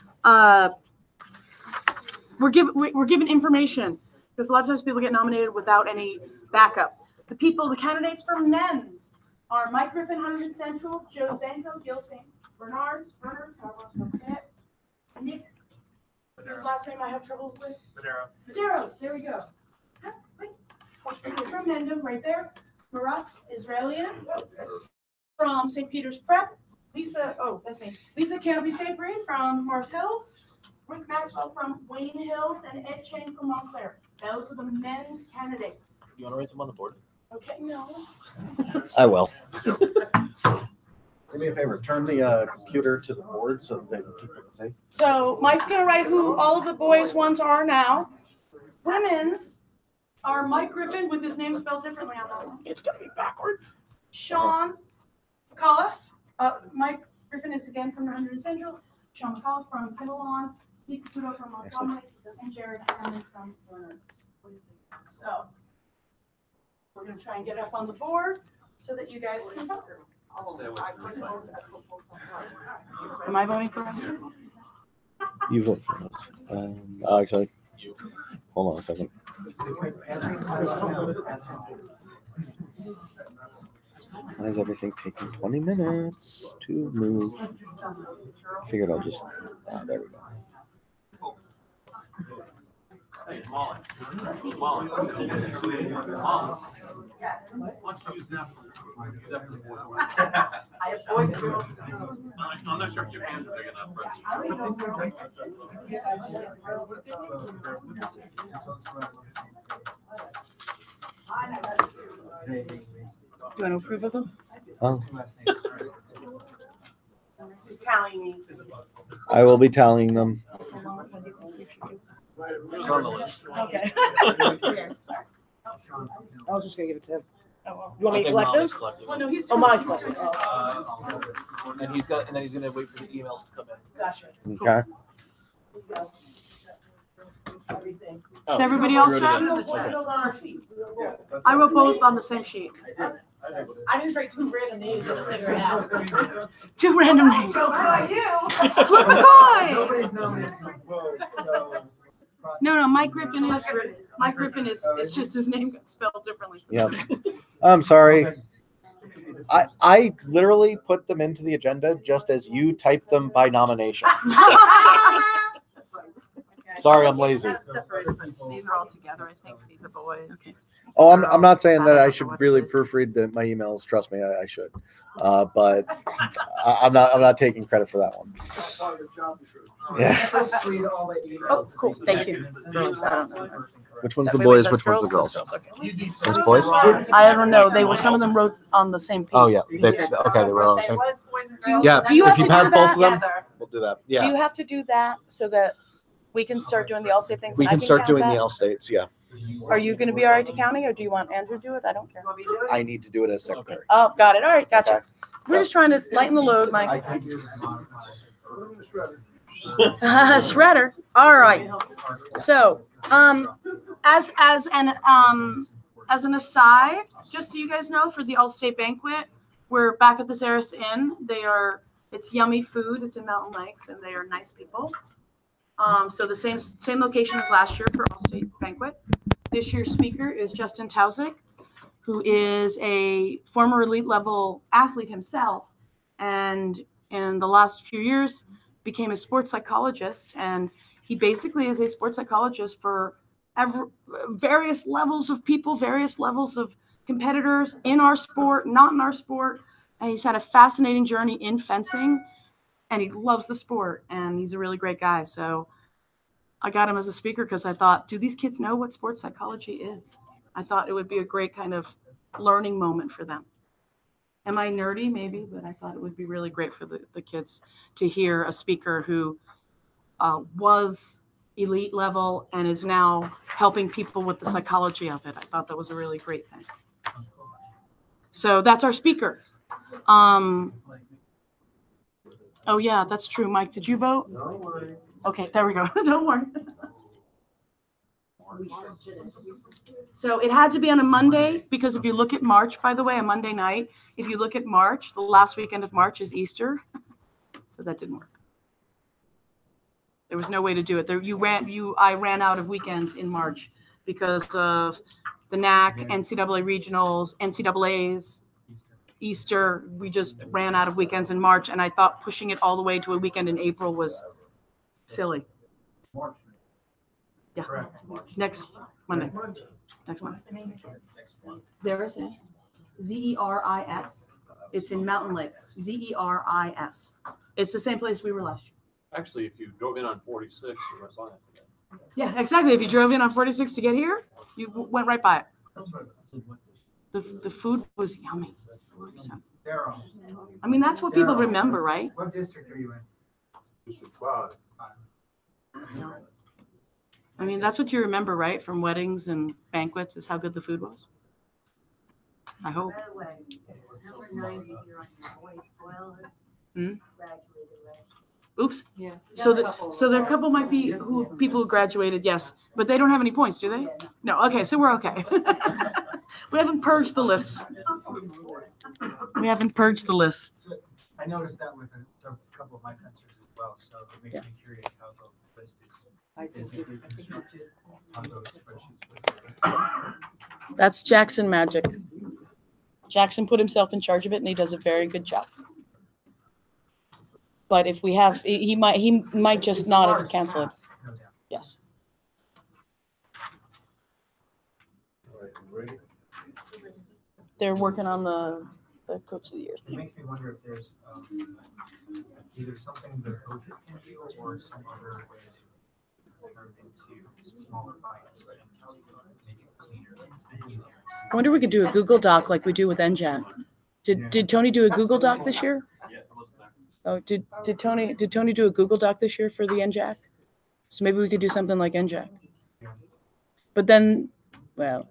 B: we're given information, because a lot of times people get nominated without any backup. The candidates for men's are Mike Griffin, 100 Central, Joe Zanko, Gil St. Bernard's, however I'm supposed to say it. Nick, his last name I have trouble with. Medeiros, there we go. From Mendham, right there. Marat Israelian from St. Peter's Prep. Lisa, oh, that's me. Lisa Canopy Sabri from Morris Hills. Rick Maxwell from Wayne Hills, and Ed Chang from Montclair. Those are the men's candidates.
D: You want to write them on the board?
B: Okay, no.
A: I will. Do me a favor. Turn the computer to the board so that people can see.
B: So Mike's going to write who all of the boys' ones are now. Women's are Mike Griffin with his name spelled differently on that one.
D: It's going to be backwards.
B: Sean McAuliffe. Mike Griffin is again from 100 Central. Sean McAuliffe from Kinnelon. Steve Caputo from Montgomery. And Jared Herman from Bernard. So we're going to try and get up on the board so that you guys can vote. Am I voting for us?
A: You vote for us. Actually, hold on a second. Why is everything taking 20 minutes to move? I figured I'll just. There we go.
K: Hey, Molly. Molly. Molly. Why don't you use that? I'm not sure if your hands are big enough,
B: Do you want to approve of them?
A: Oh,
B: Just tallying these.
A: I will be tallying them.
B: Okay.
M: I was just gonna give it to him.
B: Oh,
M: You want me to collect them?
B: well, no, he's
M: Oh,
B: doing
M: my
B: something.
D: And he's got, and then he's going to wait for the emails to come in.
B: Gotcha.
A: Okay.
B: Everything.
D: Oh,
B: Is everybody else
D: you
B: set?
D: wrote it in. Okay.
B: I wrote both on the same sheet.
H: I just write 2 random names and figure it out.
B: 2 random names. Flip a coin.
F: Nobody's nominated.
B: No, Mike Griffin is it's just his name got spelled differently.
A: Yep. I'm sorry. I literally put them into the agenda just as you typed them by nomination. Sorry, I'm lazy.
H: These are all together, I think. These are boys.
B: Okay.
A: Oh, I'm not saying that I should really proofread my emails. Trust me, I should. But I'm not taking credit for that one. Yeah.
B: Oh, cool. Thank you.
A: Which one's the boys? Which one's the girls?
B: Okay.
A: Those boys?
B: I don't know. Some of them wrote on the same page.
A: Oh yeah. Okay, they were on the same. Yeah.
B: Do you
A: if
B: have
A: you
B: to
A: have
B: do
A: both
B: that?
A: of them, we'll do that.
B: Do
A: Yeah.
B: you have to do that so that we can start doing the all-safe things?
A: We
B: and I
A: can start
B: count
A: doing
B: that?
A: the L states. Yeah.
B: Are you going to be all right to counting, or do you want Andrew to do it? I don't care.
A: I need to do it as secretary.
B: Oh, got it. All right, gotcha. We're just trying to lighten the load, Mike. Shredder. All right. So, as an aside, just so you guys know, for the All-State Banquet, we're back at the Zaris Inn. It's yummy food. It's in Mountain Lakes, and they are nice people. So the same location as last year for All-State Banquet. This year's speaker is Justin Tauzik, who is a former elite level athlete himself, and in the last few years became a sports psychologist. And he basically is a sports psychologist for various levels of people, various levels of competitors in our sport, not in our sport. And he's had a fascinating journey in fencing, and he loves the sport, and he's a really great guy. So I got him as a speaker because I thought, do these kids know what sports psychology is? I thought it would be a great kind of learning moment for them. Am I nerdy? Maybe, but I thought it would be really great for the kids to hear a speaker who was elite level and is now helping people with the psychology of it. I thought that was a really great thing. So that's our speaker. Oh yeah, that's true. Mike, did you vote? No. Okay, there we go. Don't worry. So it had to be on a Monday because if you look at March, by the way, a Monday night, if you look at March, the last weekend of March is Easter. So that didn't work. There was no way to do it. I ran out of weekends in March because of the NAC, NCAA regionals, NCAAs, Easter. We just ran out of weekends in March, and I thought pushing it all the way to a weekend in April was silly. Yeah, next Monday. Next month. Zeris, Zeris. It's in Mountain Lakes. Zeris. It's the same place we were last year.
D: Actually, if you drove in on 46, you were fine.
B: Yeah, exactly. If you drove in on 46 to get here, you went right by it. The food was yummy. I mean, that's what people remember, right?
F: What district are you in?
D: District 5.
B: I mean, that's what you remember, right? From weddings and banquets is how good the food was. I hope.
L: By the way, number 90 here on your voice, well,
B: Hmm?
L: graduated, right?
B: Oops.
L: Yeah.
B: So there are a couple might be people who graduated, yes, but they don't have any points, do they? No. Okay, so we're okay. We haven't purged the list. We haven't purged the list.
F: So I noticed that with a couple of my fencers as well, so it makes me curious how the list is constructed on those spreadsheets.
B: That's Jackson magic. Jackson put himself in charge of it, and he does a very good job. But if we have, he might just not have canceled it. Yes. They're working on the coach of the year
F: It
B: thing.
F: makes me wonder if there's either something the coaches can do or some other way to turn into smaller bites and make it cleaner and easier.
B: I wonder if we could do a Google Doc like we do with NJAC. Did Tony do a Google Doc this year? Oh, did Tony do a Google Doc this year for the NJAC? So maybe we could do something like NJAC. But then, well,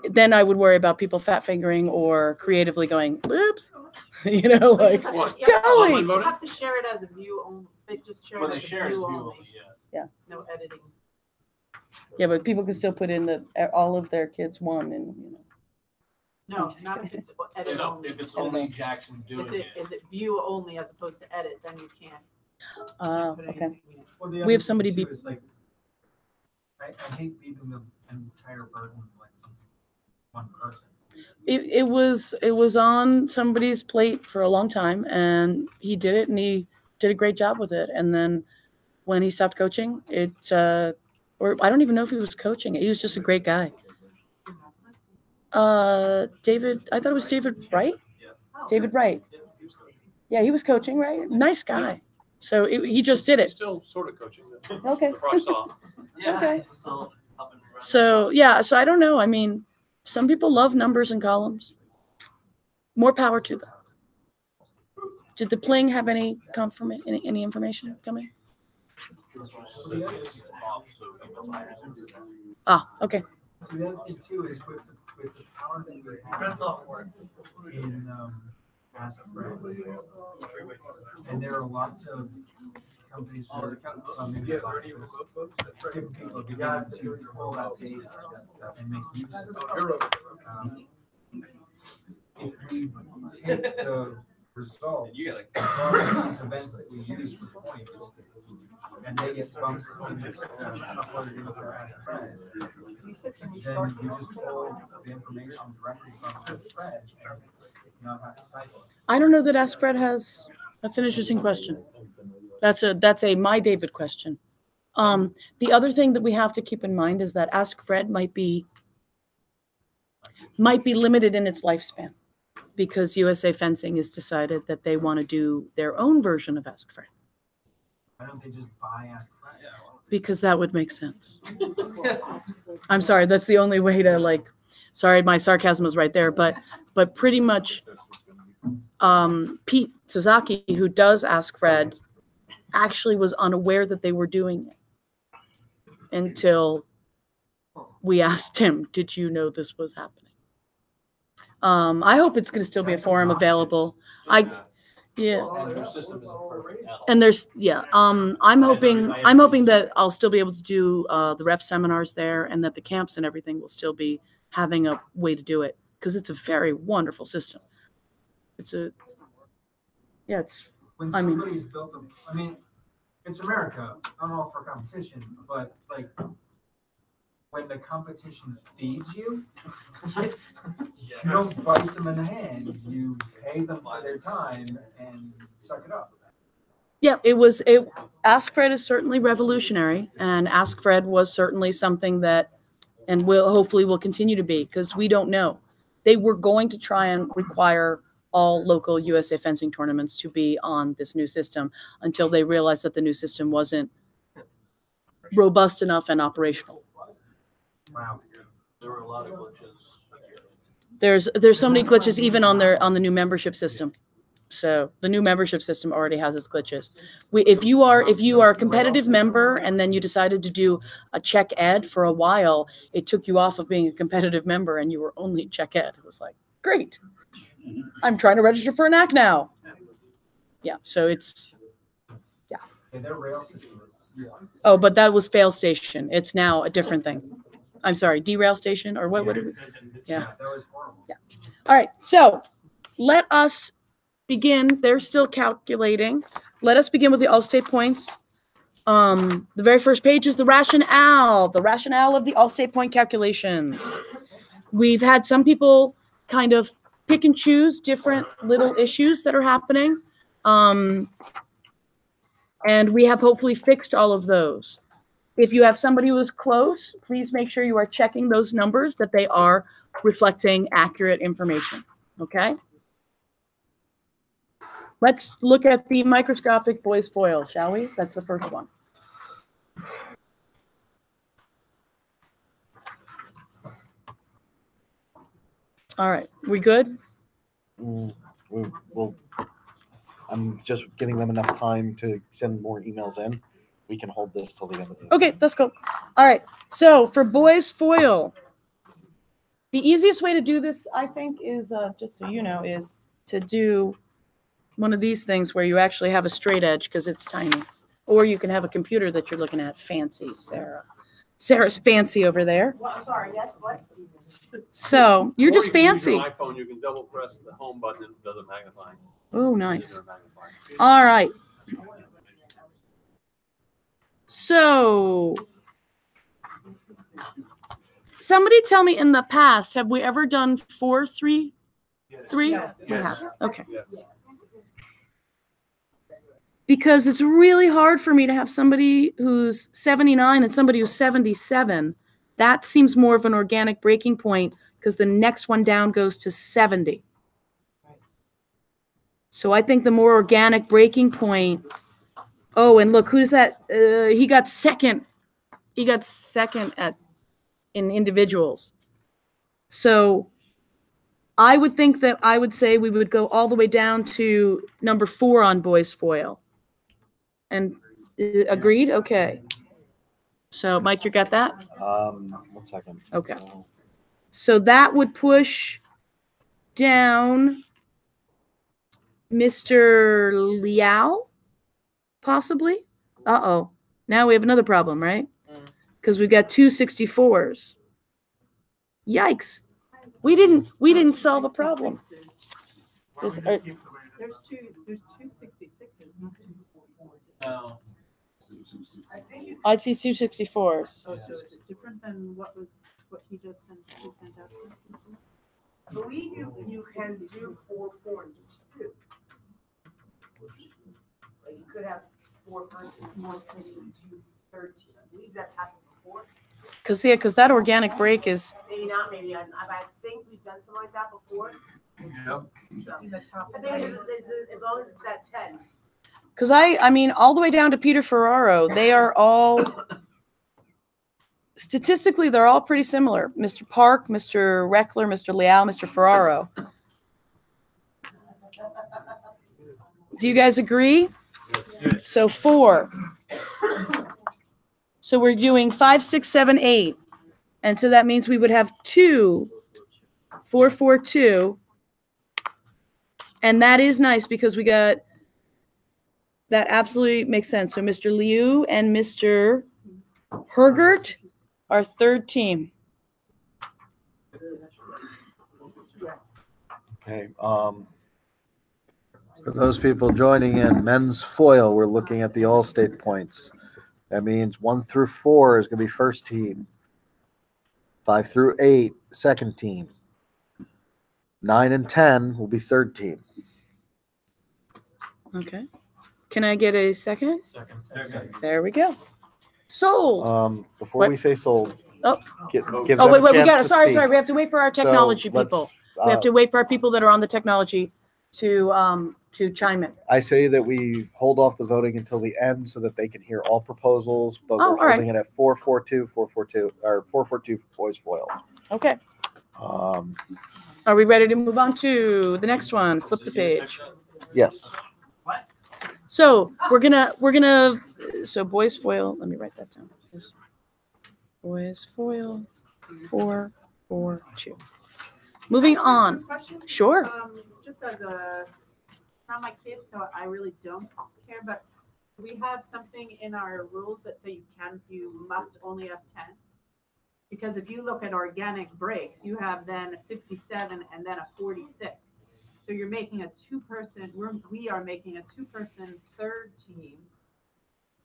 B: then I would worry about people fat fingering or creatively going, "Oops," like, golly.
H: You have to share it as a view only. They just share it as a view only.
B: Yeah.
H: No editing.
B: Yeah, but people can still put in all of their kids won, and
H: No, not if it's edit only.
D: If it's only Jackson doing it.
H: Is it view only as opposed to edit? Then you can't.
B: Okay.
F: Well,
B: We have somebody be.
F: like, I hate leaving the entire burden like one person.
B: It was on somebody's plate for a long time, and he did it, and he did a great job with it. And then when he stopped coaching, or I don't even know if he was coaching. He was just a great guy. David, I thought it was David Wright. David Wright. Yeah, he was coaching, right? Nice guy. So he just did it.
D: Still sort of coaching.
B: Okay.
D: Before I saw.
B: Okay. So yeah, so I don't know. I mean, some people love numbers and columns. More power to them. Did the pling have any information coming? Ah, okay.
F: So the other thing too is with the power that we have in as a friend, and there are lots of companies where some different people have begun to pull that data and make use of it. If we take the results from these events that we use for points, and they get bumped and uploaded into AskFred, then you just pull the information directly from AskFred
B: I don't know that Ask Fred has. That's an interesting question. That's a my David question. The other thing that we have to keep in mind is that Ask Fred might be limited in its lifespan because USA Fencing has decided that they want to do their own version of Ask Fred.
I: Why don't they just buy Ask Fred?
B: Because that would make sense. I'm sorry, that's the only way to like. Sorry, my sarcasm was right there, but pretty much, Pete Sasaki, who does Ask Fred, actually was unaware that they were doing it until we asked him, "Did you know this was happening?" I hope it's going to still be a forum available. Yeah.
D: And their system is a perfect ally.
B: And I'm hoping that I'll still be able to do the ref seminars there, and that the camps and everything will still be having a way to do it, because it's a very wonderful system. It's
I: When
B: I mean,
I: somebody's built I mean, it's America. I'm all for competition, but like when the competition feeds you, you don't bite them in the hand. You pay them for their time and suck it up.
B: yeah, Ask Fred is certainly revolutionary, and Ask Fred was certainly something that, and hopefully will continue to be, because we don't know. They were going to try and require all local USA fencing tournaments to be on this new system until they realized that the new system wasn't robust enough and operational.
I: Wow.
D: There were a lot of glitches.
B: There's so many glitches even on the new membership system. So the new membership system already has its glitches. If you are a competitive member and then you decided to do a check ed for a while, it took you off of being a competitive member and you were only check ed. It was like, great, I'm trying to register for an ACT now. Yeah, so it's, yeah. Oh, but that was fail station. It's now a different thing. I'm sorry, derail station or what? Yeah. Yeah. All right. So let us begin. They're still calculating. Let us begin with the All-State points. The very first page is the rationale of the All-State point calculations. We've had some people kind of pick and choose different little issues that are happening. And we have hopefully fixed all of those. If you have somebody who is close, please make sure you are checking those numbers, that they are reflecting accurate information, okay? Let's look at the microscopic boys foil, shall we? That's the first one. All right, we good?
A: I'm just giving them enough time to send more emails in. We can hold this till the end of the
B: Okay, let's go. All right, so for boys foil, the easiest way to do this, I think, is, just so you know, is to do one of these things where you actually have a straight edge because it's tiny. Or you can have a computer that you're looking at. Fancy, Sarah. Sarah's fancy over there.
C: Well, sorry, yes, what?
B: So you're just fancy.
D: On your iPhone, you can double press the home button and it does a magnifying.
B: Oh, nice. All right. So somebody tell me, in the past, have we ever done 4-3-3?
H: Yes.
B: We have. Okay.
D: Yes.
B: Because it's really hard for me to have somebody who's 79 and somebody who's 77. That seems more of an organic breaking point because the next one down goes to 70. So I think the more organic breaking point. Oh, and look, who's that? He got second. He got second in individuals. So I would think that I would say we would go all the way down to number 4 on boys foil. And agreed? Okay. So Mike, you got that?
A: 1 second.
B: Okay. So that would push down Mr. Liao, possibly. Uh-oh. Now we have another problem, right? Because we've got 2 64s. Yikes. We didn't solve a problem.
H: There's two 66s, not 2 64s.
D: No.
B: I'd see 2 64s.
H: Oh, so is it different than what he just sent out?
N: I believe you can do 4, 4, and 2. Like you could have 4 versus more states and 2 third team. I believe that's happened before.
B: Because that organic break is.
N: Maybe not. Maybe I think we've done something like that before.
J: Yep.
N: So, I think it's as long as it's that 10.
B: Because I mean, all the way down to Peter Ferraro, they are all statistically they're all pretty similar. Mr. Park, Mr. Reckler, Mr. Leal, Mr. Ferraro. Do you guys agree? So 4. So we're doing 5, 6, 7, 8. And so that means we would have 2, 4, 4, 2. And that is nice because we got, that absolutely makes sense. So Mr. Liu and Mr. Hergert are third team.
A: Okay. For those people joining in, men's foil, we're looking at the all-state points. That means 1 through 4 is going to be first team. 5 through 8, second team. 9 and 10 will be third team.
B: Okay. Can I get a second?
J: Second.
B: There we go. Sold.
A: Before we say sold, give
B: Oh,
A: them
B: wait,
A: a
B: we
A: chance
B: got
A: to
B: to, sorry,
A: speak.
B: we have to wait for our technology
A: So
B: people.
A: let's,
B: We have to wait for our people that are on the technology to chime in.
A: I say that we hold off the voting until the end so that they can hear all proposals, but
B: Oh,
A: we're
B: all right.
A: holding it at 442, 442, or 442 boys foil.
B: Okay.
A: Um,
B: Are we ready to move on to the next one? Flip the page.
A: yes.
B: So so boys foil, let me write that down. Boys foil, 4, 4, 2. Moving on. Sure.
H: Just as a, not my kids, so I really don't care, but we have something in our rules that say you must only have 10. Because if you look at organic breaks, you have then 57 and then a 46. So you're making a 2-person, we are making a 2-person third team.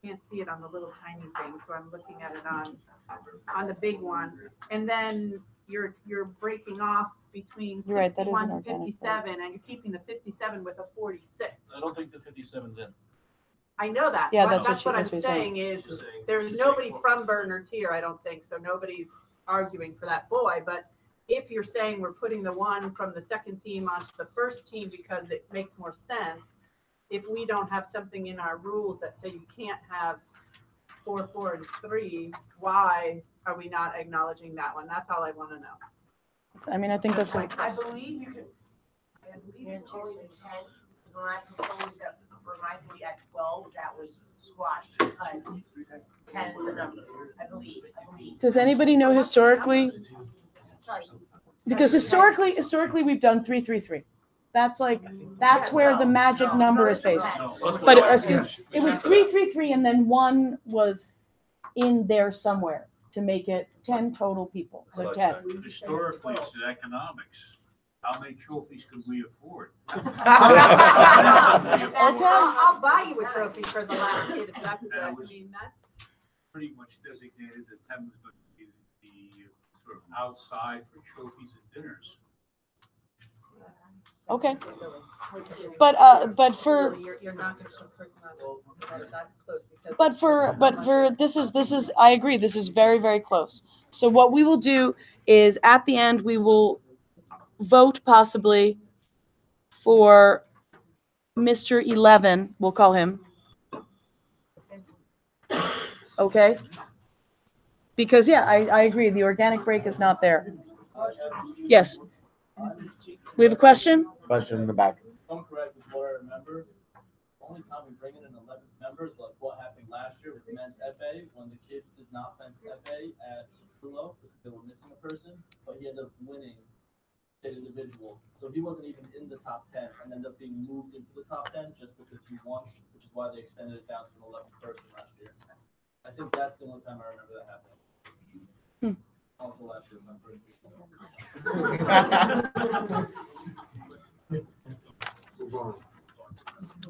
H: Can't see it on the little tiny thing, so I'm looking at it on the big one. And then you're breaking off between 61 to 57, and you're keeping the 57 with a 46.
D: I don't think the 57's in.
H: I know that.
B: Yeah,
H: but
B: that's
H: what I'm
B: what you're
H: saying is there's nobody from Bernard's here, I don't think, so nobody's arguing for that boy. But if you're saying we're putting the one from the second team onto the first team because it makes more sense, if we don't have something in our rules that say you can't have 4, 4, and 3, why are we not acknowledging that one? That's all I want to know.
B: I mean, I think that's
N: I believe you can. I believe it's only 10. When I proposed that for mine to be at 12, that was squashed because 10 is the number. I believe.
B: Does anybody know historically? Because historically we've done 3, 3, 3. That's where the magic number is based. But it was 3, 3, 3, and then 1 was in there somewhere to make it 10 total people. So 10.
O: Historically, it's the economics. How many trophies could we afford?
H: I'll buy you a trophy for the last kid if that's good. I mean, that's
O: pretty much designated that 10 was going to be the sort of outside for trophies and dinners.
B: Okay. But for
H: you're not going to put person on that's close because
B: but for this is I agree, this is very, very close. So what we will do is at the end we will vote possibly for Mr. 11, we'll call him. Okay? Because yeah, I agree, the organic break is not there. Yes. We have a question?
A: Question in the back.
D: I'm correct with what I remember. The only time we bring in an 11th member is like what happened last year with the men's FA when the kids did not fence FA at Trullo because they were missing a person, but he ended up winning that individual. So he wasn't even in the top 10 and ended up being moved into the top 10 just because he won, which is why they extended it down to an 11th person last year. I think that's the only time I remember that happening. Also last year, my birthday.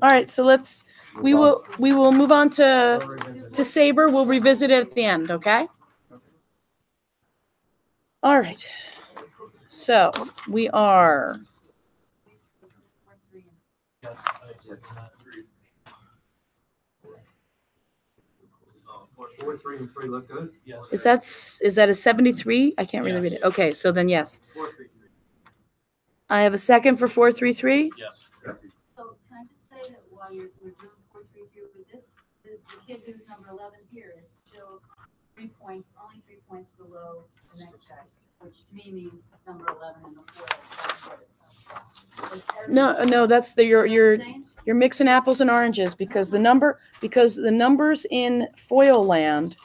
B: All right, so we will move on to Sabre. We'll revisit it at the end, okay? All right. So we are.
D: Yes, I accept that.
J: 4, 3, and 3 look good?
D: Yes.
B: Is that a 73? I can't really read it. Okay, so then yes.
J: 4, 3, 3.
B: I have a second for 433.
D: Yes.
L: So can I just say that while we're doing 433 with this, the kid who's number 11 here is still 3 points, only 3 points below the next guy, which to me means number 11 in the foil.
B: No, that's you're mixing apples and oranges because the numbers in foil land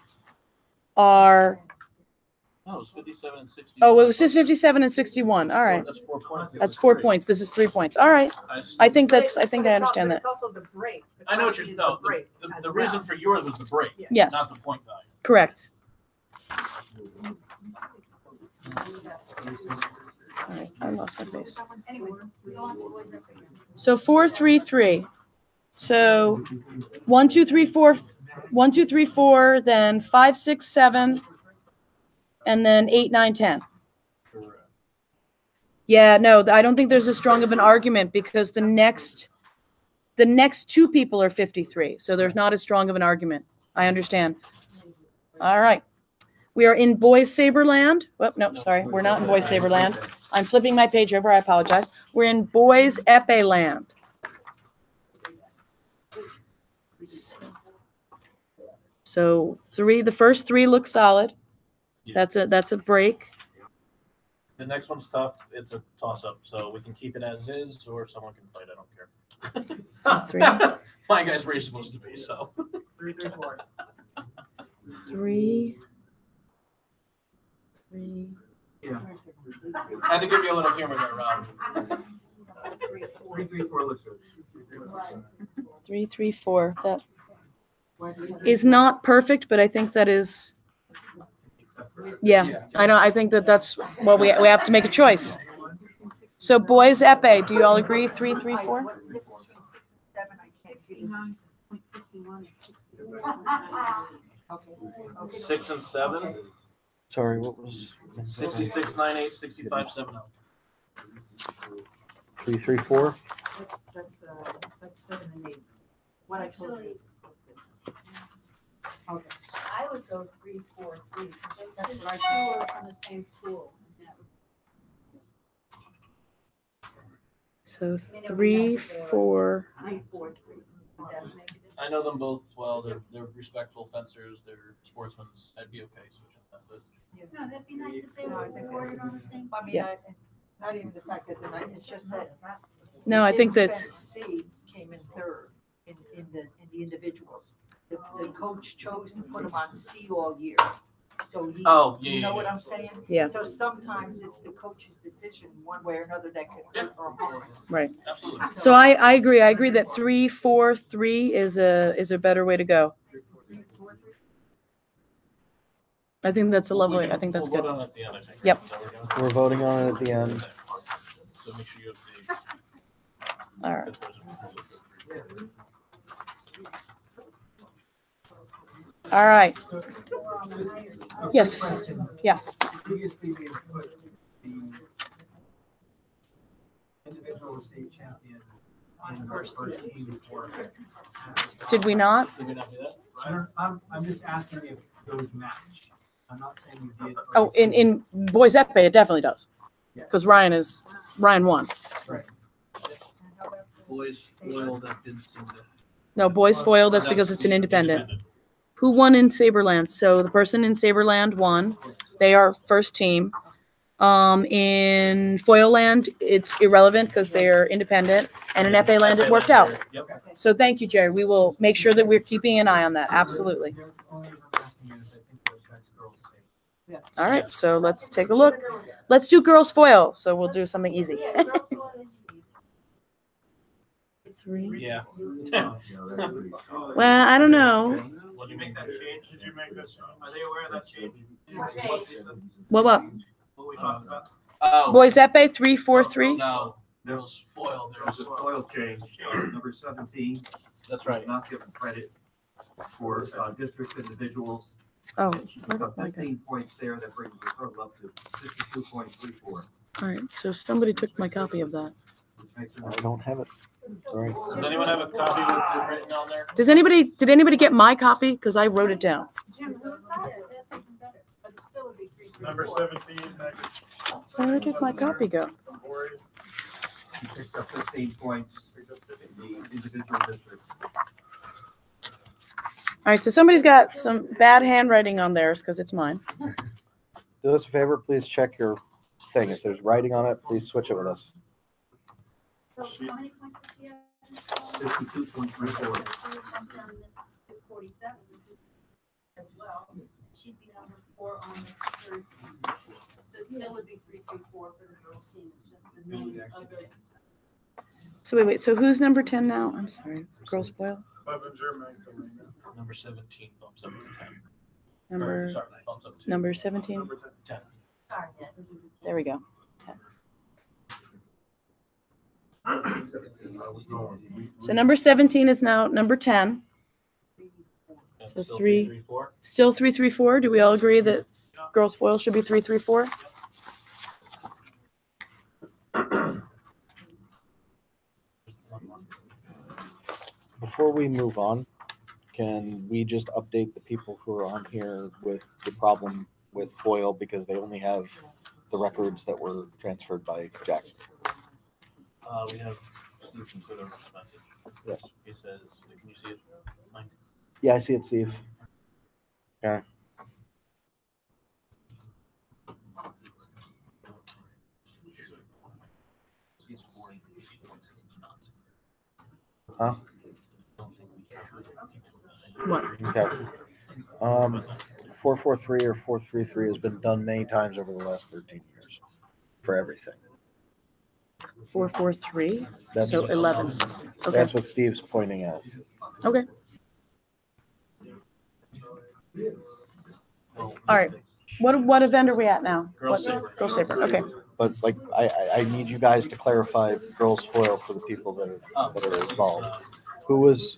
B: are.
D: No, it was 57 and 60.
B: Oh, it was just 57 and 61. All right.
D: That's 4 points.
B: That's 4 points. This is 3 points. All right. I think I understand that.
H: It's also the break.
D: I know what you're saying. The reason for yours was the break,
B: Yes.
D: not the point value.
B: Correct. All right, I lost my place.
L: Anyway, we go on to boys up again.
B: So 433. So 1, 2, 3, 4, 1, 2, 3, 4, then 5, 6, 7, and then 8, 9, 10. Yeah, no, I don't think there's as strong of an argument because the next 2 people are 53. So there's not as strong of an argument. I understand. All right. We are in Boys Saberland. Oh, no, sorry. We're not in Boys Saberland. I'm flipping my page over. I apologize. We're in Boys Epee Land. So the first 3 look solid. That's a break.
D: The next one's tough. It's a toss-up, so we can keep it as is, or someone can fight. I don't care.
B: So 3.
D: My guy's where he's supposed to be. So
H: 3, 3, 4.
B: 3.
J: Yeah.
D: I had to give you a little humor there, Rob.
J: 3, 3, 4 looks good.
B: 3, 3, 4. That is not perfect, but I think that is. Yeah, I think that's well. We have to make a choice. So Boys Epee, do you all agree? 3, 3, 4.
D: 6 and 7.
A: Sorry, what was
D: 66, 9, 8, 65, 7, 0.
A: 3, 3, 4?
H: That's 7 and 8. What I told you. Okay.
L: I would go 3, 4, 3. That's what I were from the same school.
B: So 3, 4.
L: 3, 4, 3. Would that make a difference?
D: I know them both well. They're respectful fencers. They're sportsmen. I'd be okay switching that. But
L: No, that'd be nice if they were awarded on the same.
H: I mean,
B: Yeah.
H: not even the fact that they're not, it's just that.
B: No, I think
H: Fence
B: that's.
H: C came in third in the individuals. The coach chose to put them on C all year. So he, you know what I'm saying?
B: Yeah.
H: So sometimes it's the coach's decision, one way or another, that could hurt or harm.
B: Right.
D: absolutely.
B: So I agree. I agree that 3, 4, 3 is a better way to go. I think that's a lovely. I think that's
D: We'll
B: good.
D: vote on it at the end, I think.
B: Yep.
D: Is that what we're doing?
A: We're voting on it at the end.
D: So make sure you have
B: All right. All right. Yes. Yeah.
I: Previously, we have put the individual state champion in the first team for.
B: Did we not?
D: Did we not do that?
I: I'm just asking if those match. I'm not saying we did.
B: Oh, in Boys Epee, it definitely does. Because Ryan won.
I: Right.
D: Boys foil that didn't seem to.
B: No, Boys foil. That's because it's an independent. Who won in Saberland? So the person in Saberland won. They are first team. In Foil Land, it's irrelevant because they are independent. And in Epee Land, it worked out.
D: Yep.
B: So thank you, Jerry. We will make sure that we're keeping an eye on that. Absolutely.
I: The only reason I'm asking is I think those next girls say.
B: All right. So let's take a look. Let's do girls foil. So we'll do something easy. 3.
D: Yeah.
B: Well, I don't know.
D: What do you make that change?
K: Did you make us, are they aware of that change?
B: What?
D: What we talked about? Oh.
B: Boys Epee 3, 4, 3.
D: No, there was foil. There
J: There's
D: was
J: a foil change, number 17.
D: That's right.
J: Not given credit for district individuals.
B: Oh,
J: About 15 points there, that brings the total up to 62.34.
B: All right, so somebody took my copy of that.
A: I don't have it. Sorry.
D: Does anyone have a copy with it written on there?
B: Did anybody get my copy? Because I wrote it down.
L: Jim, who was that? That's even better, but it still would be 3, 3,
K: Number
L: 4.
K: 17,
B: Where did my copy go?
K: Warriors.
O: He picked up 15 points in the individual district.
B: All right, so somebody's got some bad handwriting on theirs because it's mine.
A: Do us a favor, please check your thing. If there's writing on it, please switch it with us.
L: So how many points did she have?
O: 52.34.
L: 47 as well. She'd be number 4 on the third team. So it still would be 3, 3, 4 for the girls team. It's just the name of the.
B: So wait. So who's number 10 now? I'm sorry. Girls foil.
D: Number 17 bumps up to 10.
B: Number
D: Sorry, bumps up to
B: number 17.
D: 10.
B: There we go. 10. So number 17 is now number 10. So
D: Still
B: 3,
D: 3, 4.
B: still 3, 3, 4. Do we all agree that girls foil should be 3, 3, 4?
A: Before we move on, can we just update the people who are on here with the problem with foil because they only have the records that were transferred by Jackson?
D: We have Steve put a message.
A: Yes.
D: He says, can you see it, Mike?
A: Yeah, I see it, Steve. Okay. Huh?
B: What?
A: Okay. 443 or 433 has been done many times over the last 13 years for everything.
B: 443.
A: That's
B: So 11. Okay.
A: That's what Steve's pointing out.
B: Okay. All right. What event are we at now?
D: Girls
B: What-
D: Saber.
B: Girls Saber. Okay.
A: But like, I need you guys to clarify girls foil for the people that are involved. Who was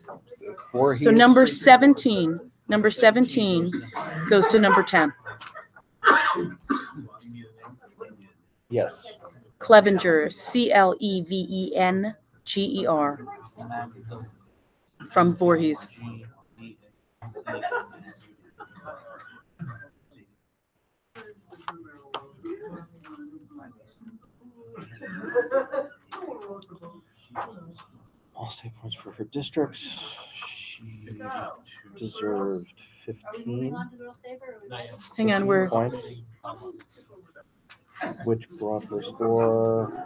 A: Voorhees?
B: So number 17 goes to number 10.
A: Yes.
B: Clevenger, Clevenger, from Voorhees.
A: All state points for her districts. She deserved 15
B: Hang on, we're
A: points, which brought her score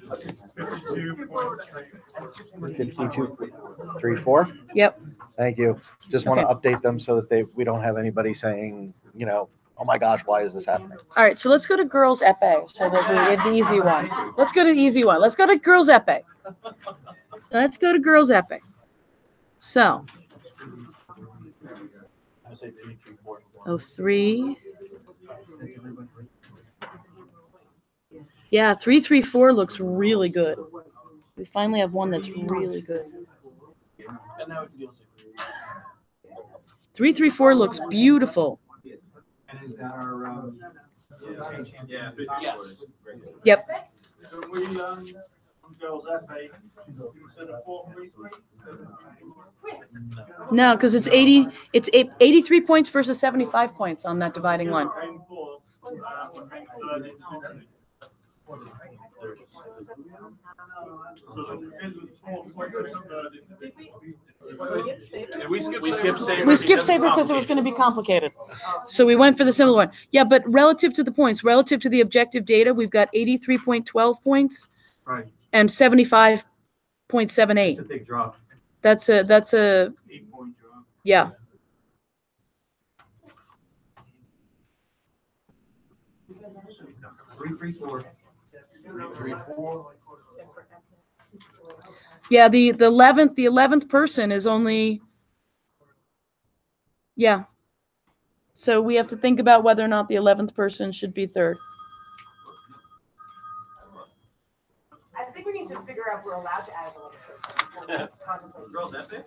A: 52.34.
B: Yep.
A: Thank you. Just want to update them so that we don't have anybody saying, oh my gosh, why is this happening?
B: All right, so let's go to girls epee so that we get the easy one. Let's go to the easy one. Let's go to girls epee. Let's go to girls epee. So, 3. Yeah, 3, 3, 4 looks really good. We finally have one that's really good. 3, 3, 4 looks beautiful.
I: And is that our
D: Yeah. Yes.
B: Yep.
K: So we, on girls FA, consider 433?
B: No, because it's 80. It's 83 points versus 75 points on that dividing line.
D: We skipped Saber.
B: We skipped Saber because it was going to be complicated. So we went for the similar one. Yeah, but relative to the points, relative to the objective data, we've got 83.12 points
I: Right.
B: and 75.78.
I: It's a big drop.
B: That's a
K: 8-point drop.
B: yeah.
I: Three, four.
K: 3, 4.
B: Yeah, the 11th person is only yeah. So we have to think about whether or not the 11th person should be third.
N: I think we need to figure out if we're allowed to add another person.
D: Girls FA?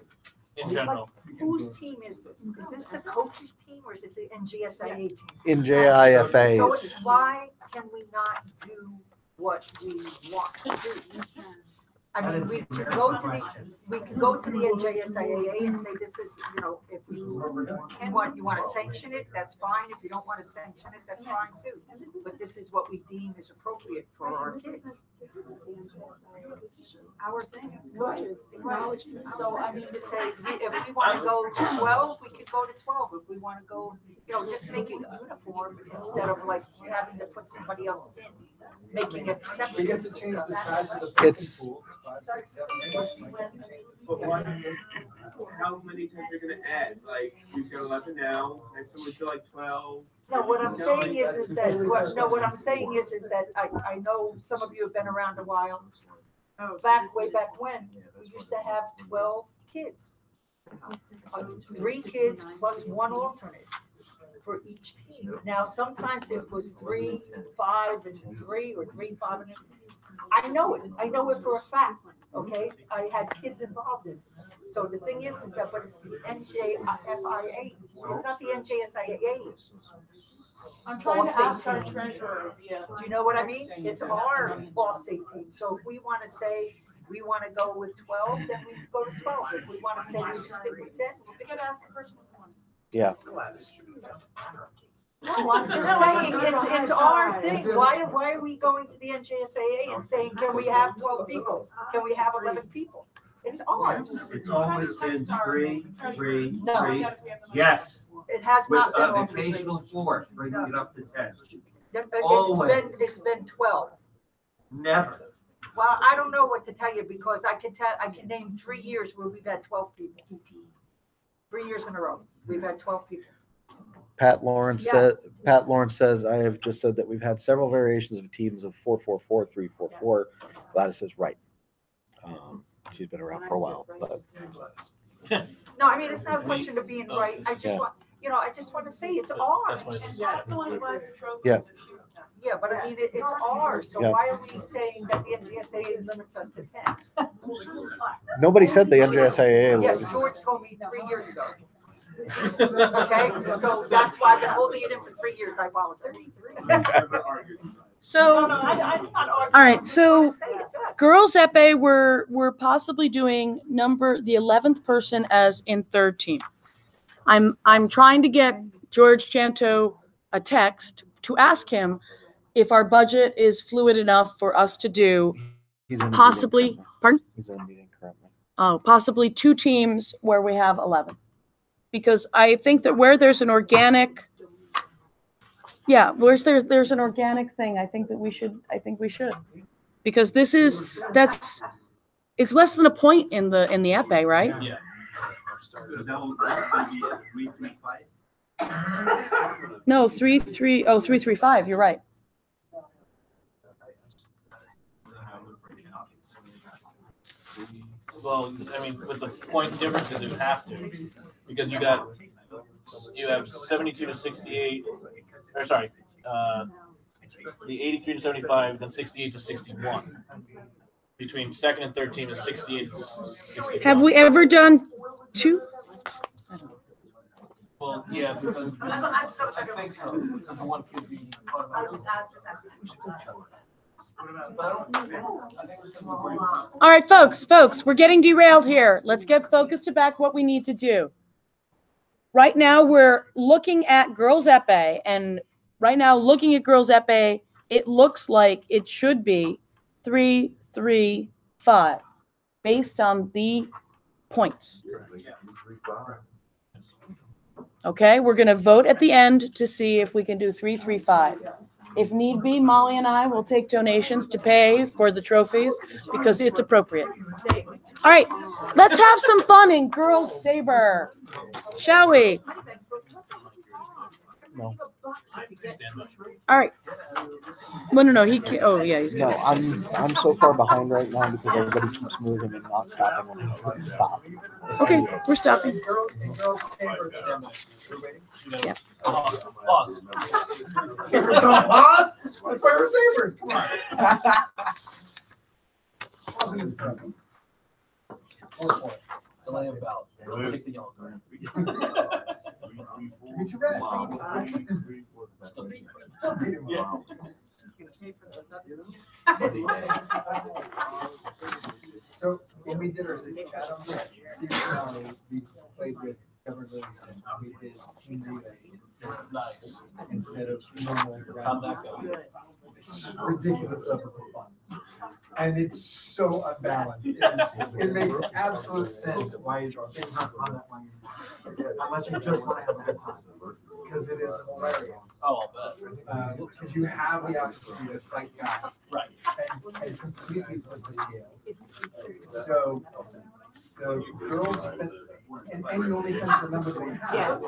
D: In
N: Like,
D: general.
N: whose team is this? Is this the coach's team or is it the NJSIA team?
A: NJIFA's.
N: So why can we not do
P: what we want to do. I
I: That
P: mean,
I: is
P: we
I: a
P: can
I: very
P: go
I: good
P: to the,
I: question.
P: we can go to the NJSIAA and say, this is, you know, if you want to sanction it, that's fine. If you don't want to sanction it, that's fine too. But this is what we deem is appropriate for our kids.
H: This isn't the NJSIA, this is just our thing as
P: Right.
H: coaches, acknowledging.
P: So I mean to say, if we want to go to 12, we could go to 12. If we want to go, you know, just make it uniform instead of like having to put somebody else in, making exceptions.
F: We get to change the size of the
A: It's-
F: fencing pools. 5, 6, 7, 8. But how many times are you gonna add? Like, we've got 11 now, next time we feel like 12.
P: No, what I'm saying is that, what I'm saying is that I know some of you have been around a while. Way back when, we used to have 12 kids. 3 kids plus 1 alternate for each team. Now, sometimes it was 3, 5, and 3, or 3, 5, and I know it for a fact, okay? I had kids involved in it. So the thing is that, but it's the NJIFA, it's not the NJSIAA.
H: I'm trying to ask our treasurer.
P: Do you know what I mean? It's our all-state team. So if we want to say we want to go with 12, then we go to 12. If we want to say we stick with 10, we'll stick
H: You gotta ask the person with one.
A: Yeah.
F: That's anarchy.
P: No, I'm just saying, it's our thing. Why are we going to the NJSAA and saying, can we have 12 people? Can we have 11 people? It's ours.
O: It's always been 3, 3,
P: No.
O: 3. Yes.
P: It has
O: With
P: not been
O: an
P: all three.
O: occasional 4, bringing it up to 10.
P: It's been 12.
O: Never.
P: Well, I don't know what to tell you because I can name 3 years where we've had 12 people. 3 years in a row, we've had 12 people.
A: Pat Lawrence says, I have just said that we've had several variations of teams of 4-4-4, 3-4-4. Gladys is right. She's been around for a while, but
P: No, I mean, it's not a question of being right. I just
A: Yeah.
P: want, I just want to say it's ours.
H: That's the one who buys the trophies.
A: Yeah.
H: so she-
P: Yeah, but I mean, it's ours. So
A: Yeah.
P: why are we saying that the NJSAA limits us to 10?
A: nobody said the NJSIAA.
P: Yes, George told me 3 years ago. Okay, so that's why I've been holding it in for 3 years. I apologize.
B: So,
P: I'm not arguing.
B: all right, so
P: I'm just saying it's us.
B: girls epee, we're possibly doing the 11th person as in third team. I'm trying to get George Chanto a text to ask him if our budget is fluid enough for us to do
A: He's in a
B: possibly,
A: meeting
B: pardon?
A: He's in a meeting currently.
B: Possibly 2 teams where we have 11. Because I think that where there's an organic, there's an organic thing, I think we should. Because it's less than a point in the epee, right?
O: Yeah.
B: No, 3-3-5, you're right.
D: Well, I mean, with the point differences, it would have to, because you have 72 to 68, or sorry, the 83 to 75, then 68 to 61. Between second and third team is 68 to 61.
B: Have we ever done 2?
D: Well, yeah, because
B: All right, folks, we're getting derailed here. Let's get focused to back what we need to do. Right now, we're looking at girls epee, and right now, looking at girls epee, it looks like it should be 3-3-5, based on the points. Okay, we're going to vote at the end to see if we can do 3-3-5. If need be, Molly and I will take donations to pay for the trophies because it's appropriate. All right, let's have some fun in Girls Saber, shall we?
A: No.
B: All right. No, he can't. Oh, yeah, he's
A: No,
B: good.
A: I'm so far behind right now because everybody keeps moving and not stopping when I click stop.
B: Okay, we're stopping. Yeah.
F: Sabers don't pause? That's why we're Sabers. Come on.
D: delay of ballot. Take the yellow card.
F: Get your red.
D: Still beat it.
F: Still beat him.
D: Yeah.
H: She's gonna pay for those.
F: So when we did our city chat, we played with Governor Lewis and we did team relay instead of normal.
D: How'd that go?
F: It's ridiculous levels of fun. And it's so unbalanced. It makes absolute sense why things aren't on that line anymore. Unless you just want to have a good time. Because it is hilarious.
D: Oh, I'll bet.
F: Because you have the opportunity to fight back.
D: Right.
F: And completely flip the scale. So the girls, and you only fence the number they have.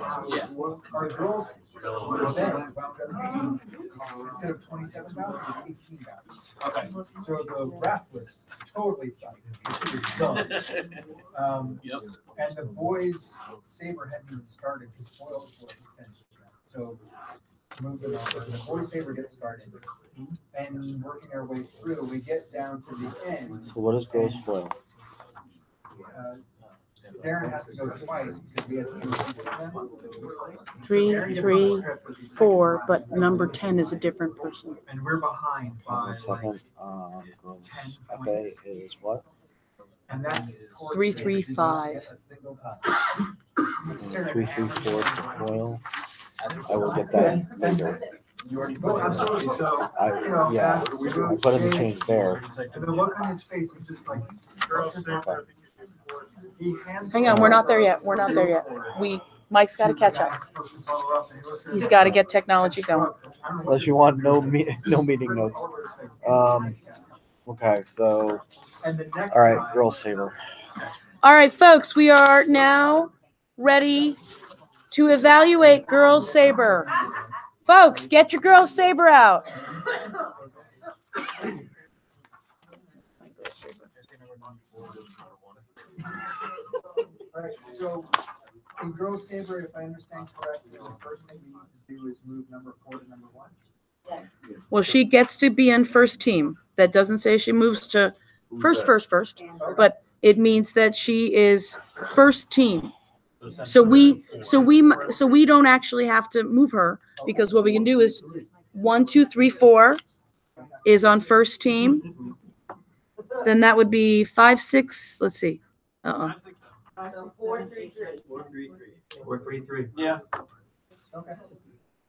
F: Our girls event wound up being, instead of 27,000, it was 18,000.
D: Okay.
F: So the ref was totally psyched. She was done. And the boys' saber hadn't even started because Foils wasn't fenced yet. So moving on, the boys' saber gets started. And working our way through, we get down to the end.
A: So what is girls foil?
F: Darren has to go twice because we had to do
B: 3, 3, 4, but number 10 is a different person.
F: And we're behind by
A: Second, girls FA is what?
F: and that
B: 3, 3, 5.
A: 3, 3, 4 for foil. I will get that later.
F: Oh, absolutely. So,
A: Yeah, I put in the change there.
F: And the look on his face was just like,
B: Hang on, we're not there yet. We're not there yet. Mike's got to catch up. He's got to get technology going.
A: Unless you want no meeting notes. Okay, so all right, girls saber.
B: All right, folks, we are now ready to evaluate girls saber. Folks, get your girls saber out.
F: All right, so in girls saber, if I understand correctly, the first thing we need to do is move number 4 to number 1.
B: Well, she gets to be in first team. That doesn't say she moves to first, but it means that she is first team. So we don't actually have to move her because what we can do is 1, 2, 3, 4 is on first team. Then that would be 5, 6. Let's see.
N: 4, 3, 3.
D: 4, 3, 3. Yeah.
F: Okay.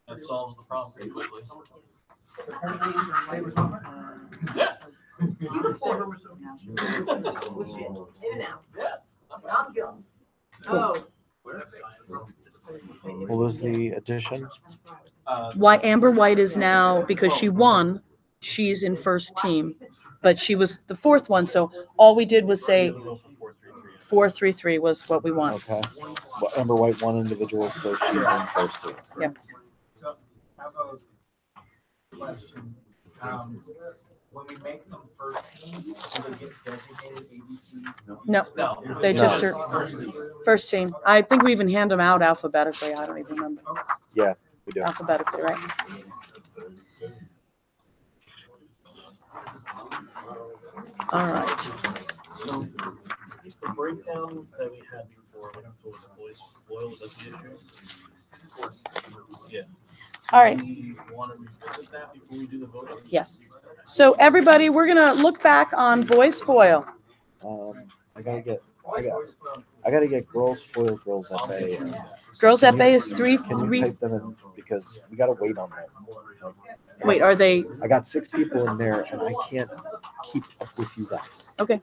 D: That solves the problem pretty quickly.
N: Yeah. Oh.
A: What was the addition?
B: Why Amber White is now, because she won, she's in first team, but she was the fourth one. So all we did was say 4, 3, 3 was what we want.
A: Okay. Well, Amber White, one individual, so she's in first team.
B: Yep.
F: So how about question? When we make them first team, do they get designated ABC?
B: No, they just are first team. I think we even hand them out alphabetically. I don't even remember.
A: Yeah, we do.
B: Alphabetically, right? All right.
D: So the breakdown that we had before, when it was boys foil, was that the issue? Yeah.
B: All right.
D: We want to revisit that before we do the vote?
B: Yes. So everybody, we're gonna look back on boys foil.
A: I gotta get girls foil, girls FA.
B: Girls FA is 3,
A: Can you
B: 3.
A: type them in because we gotta wait on them.
B: Wait, are they?
A: I got 6 people in there, and I can't keep up with you guys.
B: Okay,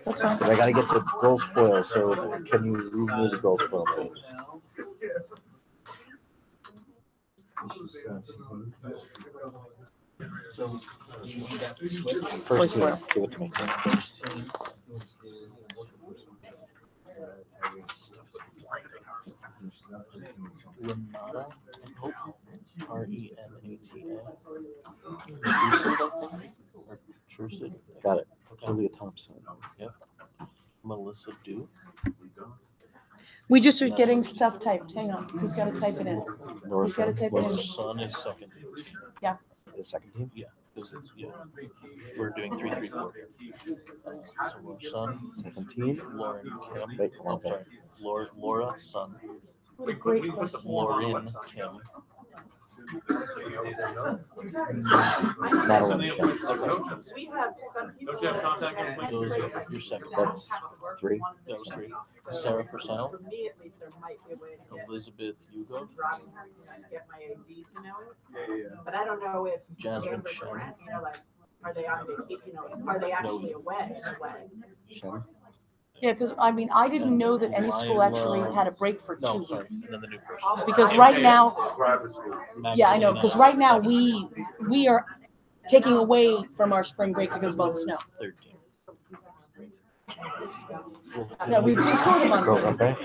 B: that's fine.
A: But I gotta get to girls foil. So can you remove the girls foil, please?
F: So
A: First team, give it to me.
D: Renata, RENATA.
A: Got it. Julia Thompson.
D: Yep. Melissa Dew.
B: We just are getting stuff typed. Hang on, he's got to type it in. He's got to type it in.
D: Son is second.
B: Yeah.
A: The second team?
D: Yeah. We're doing 3, 3, 4 here. So we're Son,
A: second team.
D: Lauren, Kim.
A: Wait, hold on.
D: Sorry. Laura, Son.
B: What a great question.
D: Lauren, Kim.
A: Not a
H: We have some people.
D: Don't you have contact
H: that
D: information?
H: have
D: You're second.
A: That's three.
D: That was three.
H: So,
D: Sarah Purcell,
H: For me, at least, there might be a way to get
D: Elizabeth Hugo,
H: Robin, get my AD to know it. But I don't know if
D: Jasmine
H: Amber
D: Shen.
H: Grant, like, are they on vacation, are they actually away?
A: Sure.
B: Yeah, because I mean, I didn't know that any school actually had a break for 2
D: No,
B: weeks.
D: sorry, and then the new person.
B: Because right now,
J: Private schools.
B: yeah, I know, because right now we are taking away from our spring break because of all the snow.
D: 13.
B: Yeah, we've been sort of on.
A: Girls up there.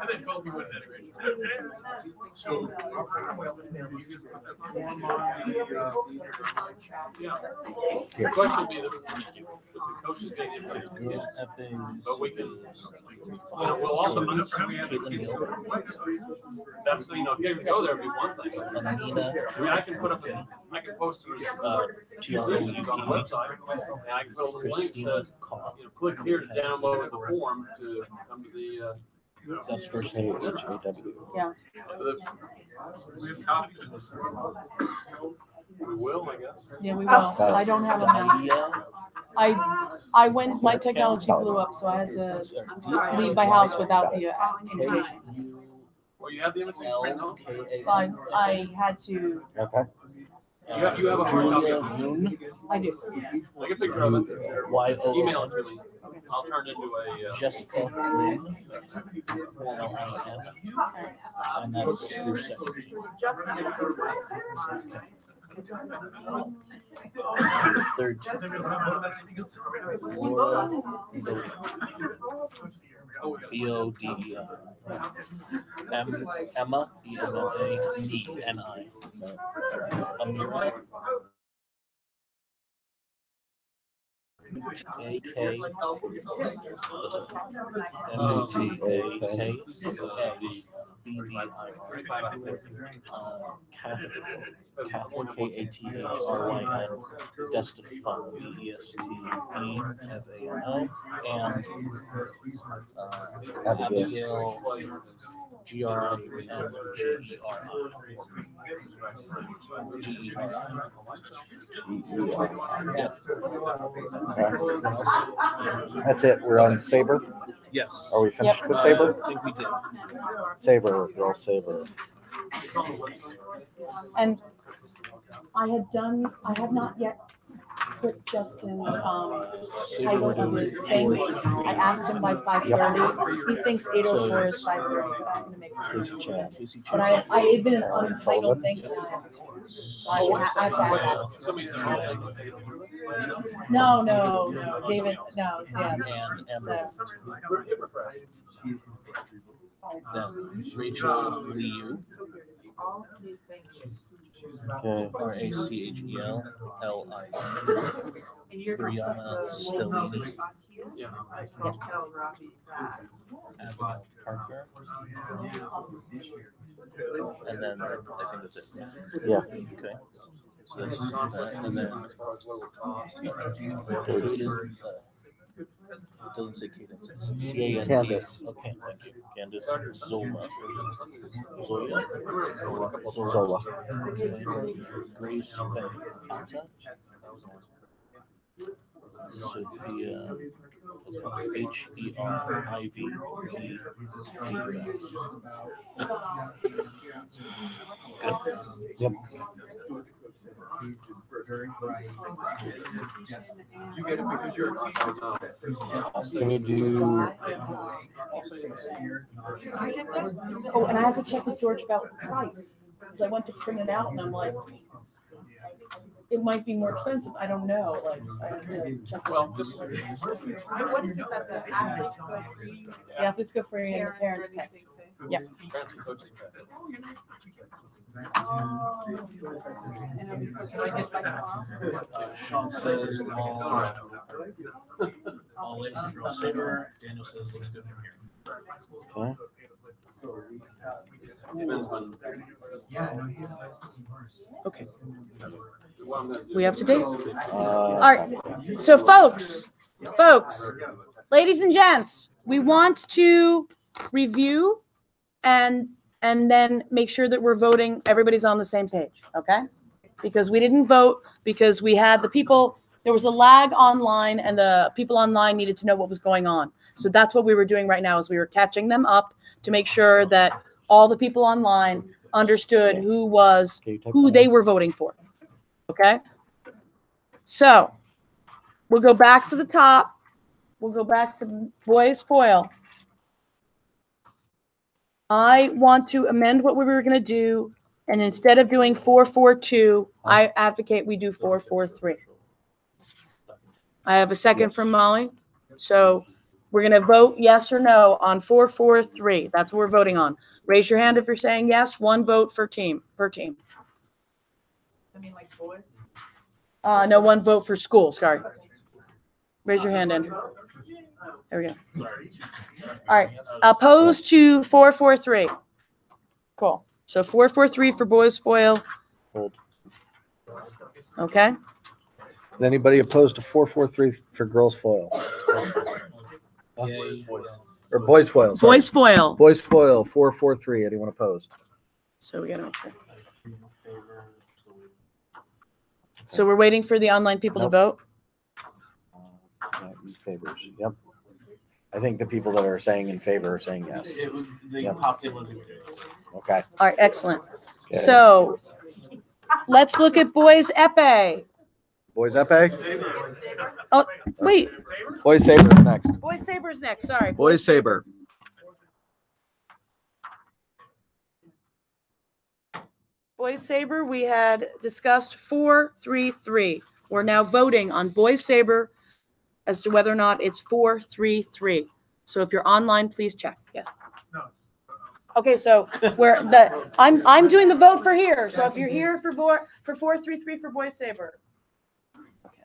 K: And then Kobe went anyway. So.
D: The question would be the coaches get in, but we can, we'll also do Caitlin Hill. That's, if you're gonna go there, it'd be one thing. I mean, I can put up, I can post these, positions on the website, and I can put a link to, click here to download the form to come to the,
A: That's first H-A-W.
B: Yeah.
K: We have copies of this.
D: we will, I guess.
B: Yeah, we will. I don't have them now. I went, my technology blew up, so I had to leave my house without the invitation.
D: Well, you have the invitation right now?
B: I had to.
A: Okay.
D: You have a hard copy of it.
B: I do.
D: Take a picture of it. Email it to me. I'll turn it into a Jessica Lynn. And that's your secretary. Third. Laura B-O-D-E-N. Emma, E-M-M-A-D-N-I. Amira. A-K. M-A-T-A-K. Catherine, K-A-T-A-R-Y-N, Destefano, D-E-S-T-E-F-A-N-O, and Abigail,
A: That's it. We're on Sabre.
D: Yes.
A: Are we finished with Sabre?
D: I think we did.
A: Sabre, girl, Sabre.
B: And I had not yet put Justin's title of his thing. I asked him by 5:30. He thinks 8:04 is 5:30, but I'm gonna make it. But I had been an untitled thing. So I have to add that. No, David, no, yeah.
D: Then Rachel Liu.
A: Okay.
D: R-A-C-H-E-L-L-I-N. Brianna Stellini. Abigail Parker. And then I think that's it.
A: Yeah.
D: Okay. So that's that. And then Caden, it doesn't say cadence, it's C-A-N-D.
A: Candace.
D: Okay, thank you. Candace Zola. Zoya?
A: Zola.
D: Grace Venkata. Sophia, H-E-R-I-V-E-D.
A: Yep.
K: You get it because you're a teacher.
A: Can we do?
B: Oh, and I have to check with George about the price, because I went to print it out and I'm like, it might be more expensive. I don't know. Like, I have to check.
D: Well, just.
H: What is it that the athletes go free?
B: The athletes go free and the parents pay. Yeah.
D: Parents and coaches pay. Sean says all in from Sabre. Daniel says looks good from here.
A: Okay.
B: Okay. We up to date? All right. So folks, ladies and gents, we want to review and and then make sure that we're voting, everybody's on the same page, okay? Because we didn't vote because we had the people, there was a lag online and the people online needed to know what was going on. So that's what we were doing right now is we were catching them up to make sure that all the people online understood who they were voting for, okay? So we'll go back to the top. We'll go back to boys foil. I want to amend what we were going to do, and instead of doing 4-4-2, I advocate we do 4-4-3. I have a second from Molly. So we're going to vote yes or no on 4-4-3. That's what we're voting on. Raise your hand if you're saying yes. One vote per team.
H: I mean, like boys.
B: No, one vote for school. Sorry. Raise your hand, Andrew. There we go. All right. Opposed to 4-4-3. Cool. So 4-4-3 for boys foil.
A: Hold.
B: Okay.
A: Is anybody opposed to 4-4-3 for girls foil? Or boys foil? Sorry.
B: Boys foil.
A: Boys foil 4-4-3. Anyone opposed?
B: So we got to make sure. So we're waiting for the online people to vote.
A: Favors. Yep. I think the people that are saying in favor are saying yes.
D: They popped in when they were doing it.
A: Okay.
B: All right. Excellent.
A: Okay.
B: So let's look at boys epee.
A: Boys epee?
B: Oh, wait.
A: Boys saber is next.
B: Boys saber is next. Sorry.
A: Boys saber.
B: Boys saber, we had discussed 4-3-3. We're now voting on boys saber as to whether or not it's 4-3-3. So if you're online, please check. Yeah. Okay, so I'm doing the vote for here. So if you're here for 4-3-3 for boys saber. Okay.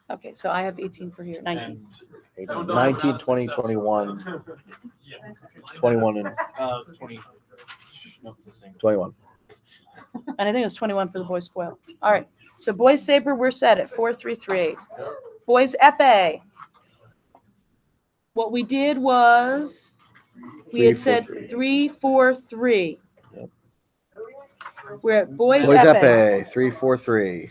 B: Okay, so I have 18 for here. 19.
A: 19, 20, 21. 21 and
D: 20. No, it's the same.
A: 21.
B: And I think it was 21 for the boys foil. All right. So boys saber, we're set at 4-3-3. Boys epee. What we did was we had said 3-4-3.
A: Yep.
B: We're at boys
A: Boys
B: epee.
A: epee 3-4-3.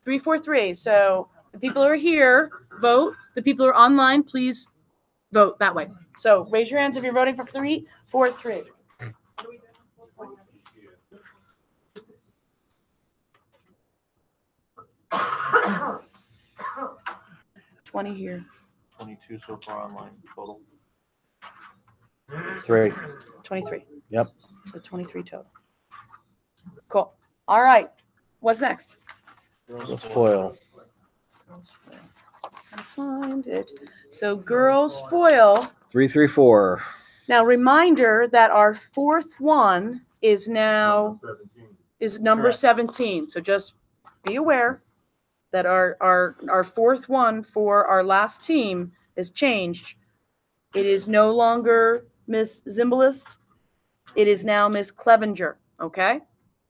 B: 3-4-3. So the people who are here vote. The people who are online, please vote that way. So raise your hands if you're voting for 3-4-3. $20 here.
D: 22 so far online total.
A: 3.
B: 23.
A: Yep.
B: So 23 total. Cool. All right. What's next?
A: Girls foil.
B: Gotta find it. So girls foil.
A: 3-3-4.
B: Now reminder that our fourth one is now number 17. So just be aware that our fourth one for our last team is changed. It is no longer Miss Zimbalist. It is now Miss Clevenger. Okay.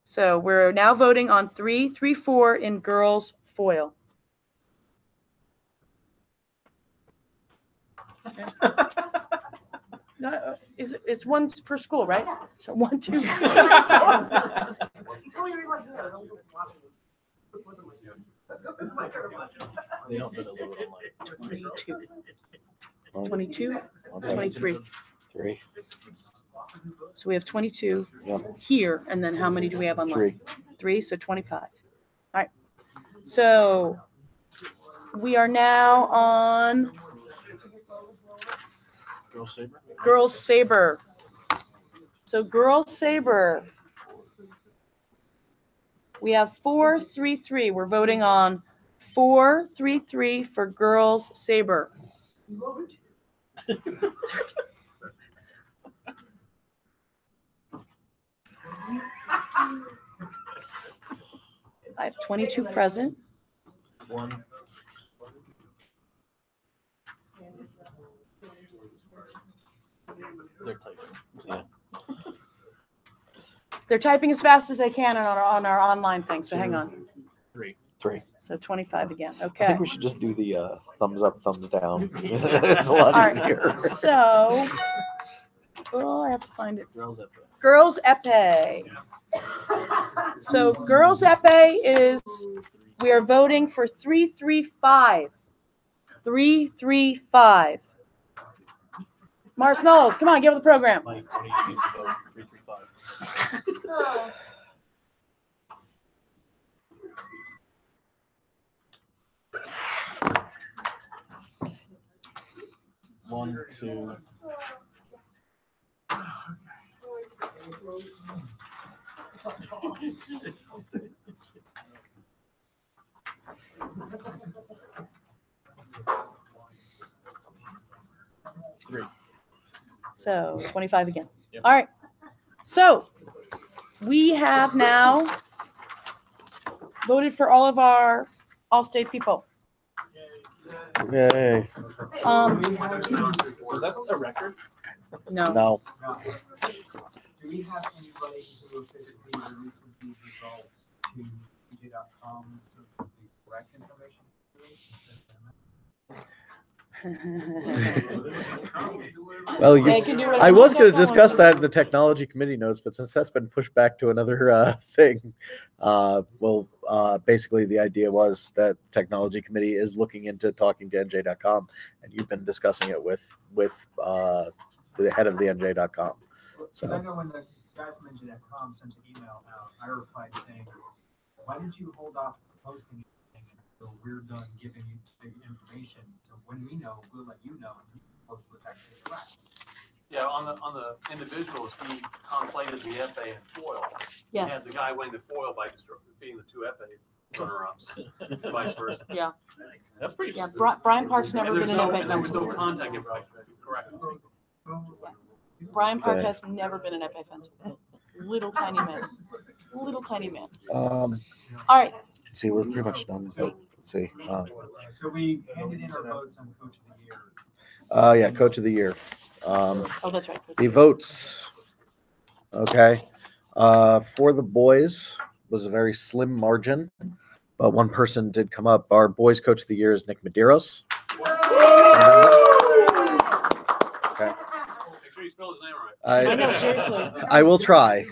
B: So we're now voting on 3-3-4 in girls foil. No, it's one per school, right? So 1, 2.
D: They don't put a little online.
B: 22, 23.
A: 3.
B: So we have 22
A: Yep.
B: here, and then how many do we have online?
A: 3.
B: 3, so 25. All right. So we are now on
D: Girls saber.
B: girls saber. So girls saber. We have 4-3-3. We're voting on 4-3-3 for girls saber. I have 22 present.
D: 1. They're typing.
A: Yeah.
B: They're typing as fast as they can on our online thing. So hang on.
A: Three.
B: So 25 again.
A: I
B: Okay.
A: think we should just do the thumbs up, thumbs down. It's a lot
B: All right.
A: easier.
B: So, oh, I have to find it. Girls Epee. So Girls Epee is, we are voting for 335. 335. Mars Knowles, come on, give her the program.
D: One, two. Three.
B: So 25 again. All right. So we have now voted for all of our All-State people.
A: Yay.
D: Was that a record?
B: No.
A: No.
I: Do we have anybody who physically releases these results to NJ.com to the correct information?
A: Well,
B: They can do whatever
A: I was going to
B: NJ.com
A: discuss
B: wants to
A: that
B: do.
A: in the technology committee notes, but since that's been pushed back to another thing, basically the idea was that technology committee is looking into talking to NJ.com, and you've been discussing it with the head of the NJ.com. So
I: I know when the guy from NJ.com sent the email out, I replied saying, "Why did you hold off posting anything until we're done giving you the information? So when we know, we'll let you know, and you can post what's actually correct."
K: Yeah, on the individuals, he conflated the FA and foil.
B: Yes.
K: And the guy winning the foil by being the two FA runner-ups, and vice versa.
B: Yeah.
K: That's pretty.
B: Yeah. Brian Park's never
K: And
B: been an
K: there's
B: FA
K: and there was
B: fence.
K: no contact information, correct?
B: Brian Park
A: Okay.
B: has never been an FA fence. Little tiny man. Little tiny man.
A: all
B: right.
A: See, we're pretty much done. But let's see.
I: So we handed in our votes on Coach of the Year.
A: Yeah, Coach of the Year.
B: Oh, that's right.
A: The votes. Okay. For the boys was a very slim margin, but one person did come up. Our boys Coach of the Year is Nick Medeiros. Okay.
K: Make sure you spell his name right.
B: I know, seriously.
A: I will try.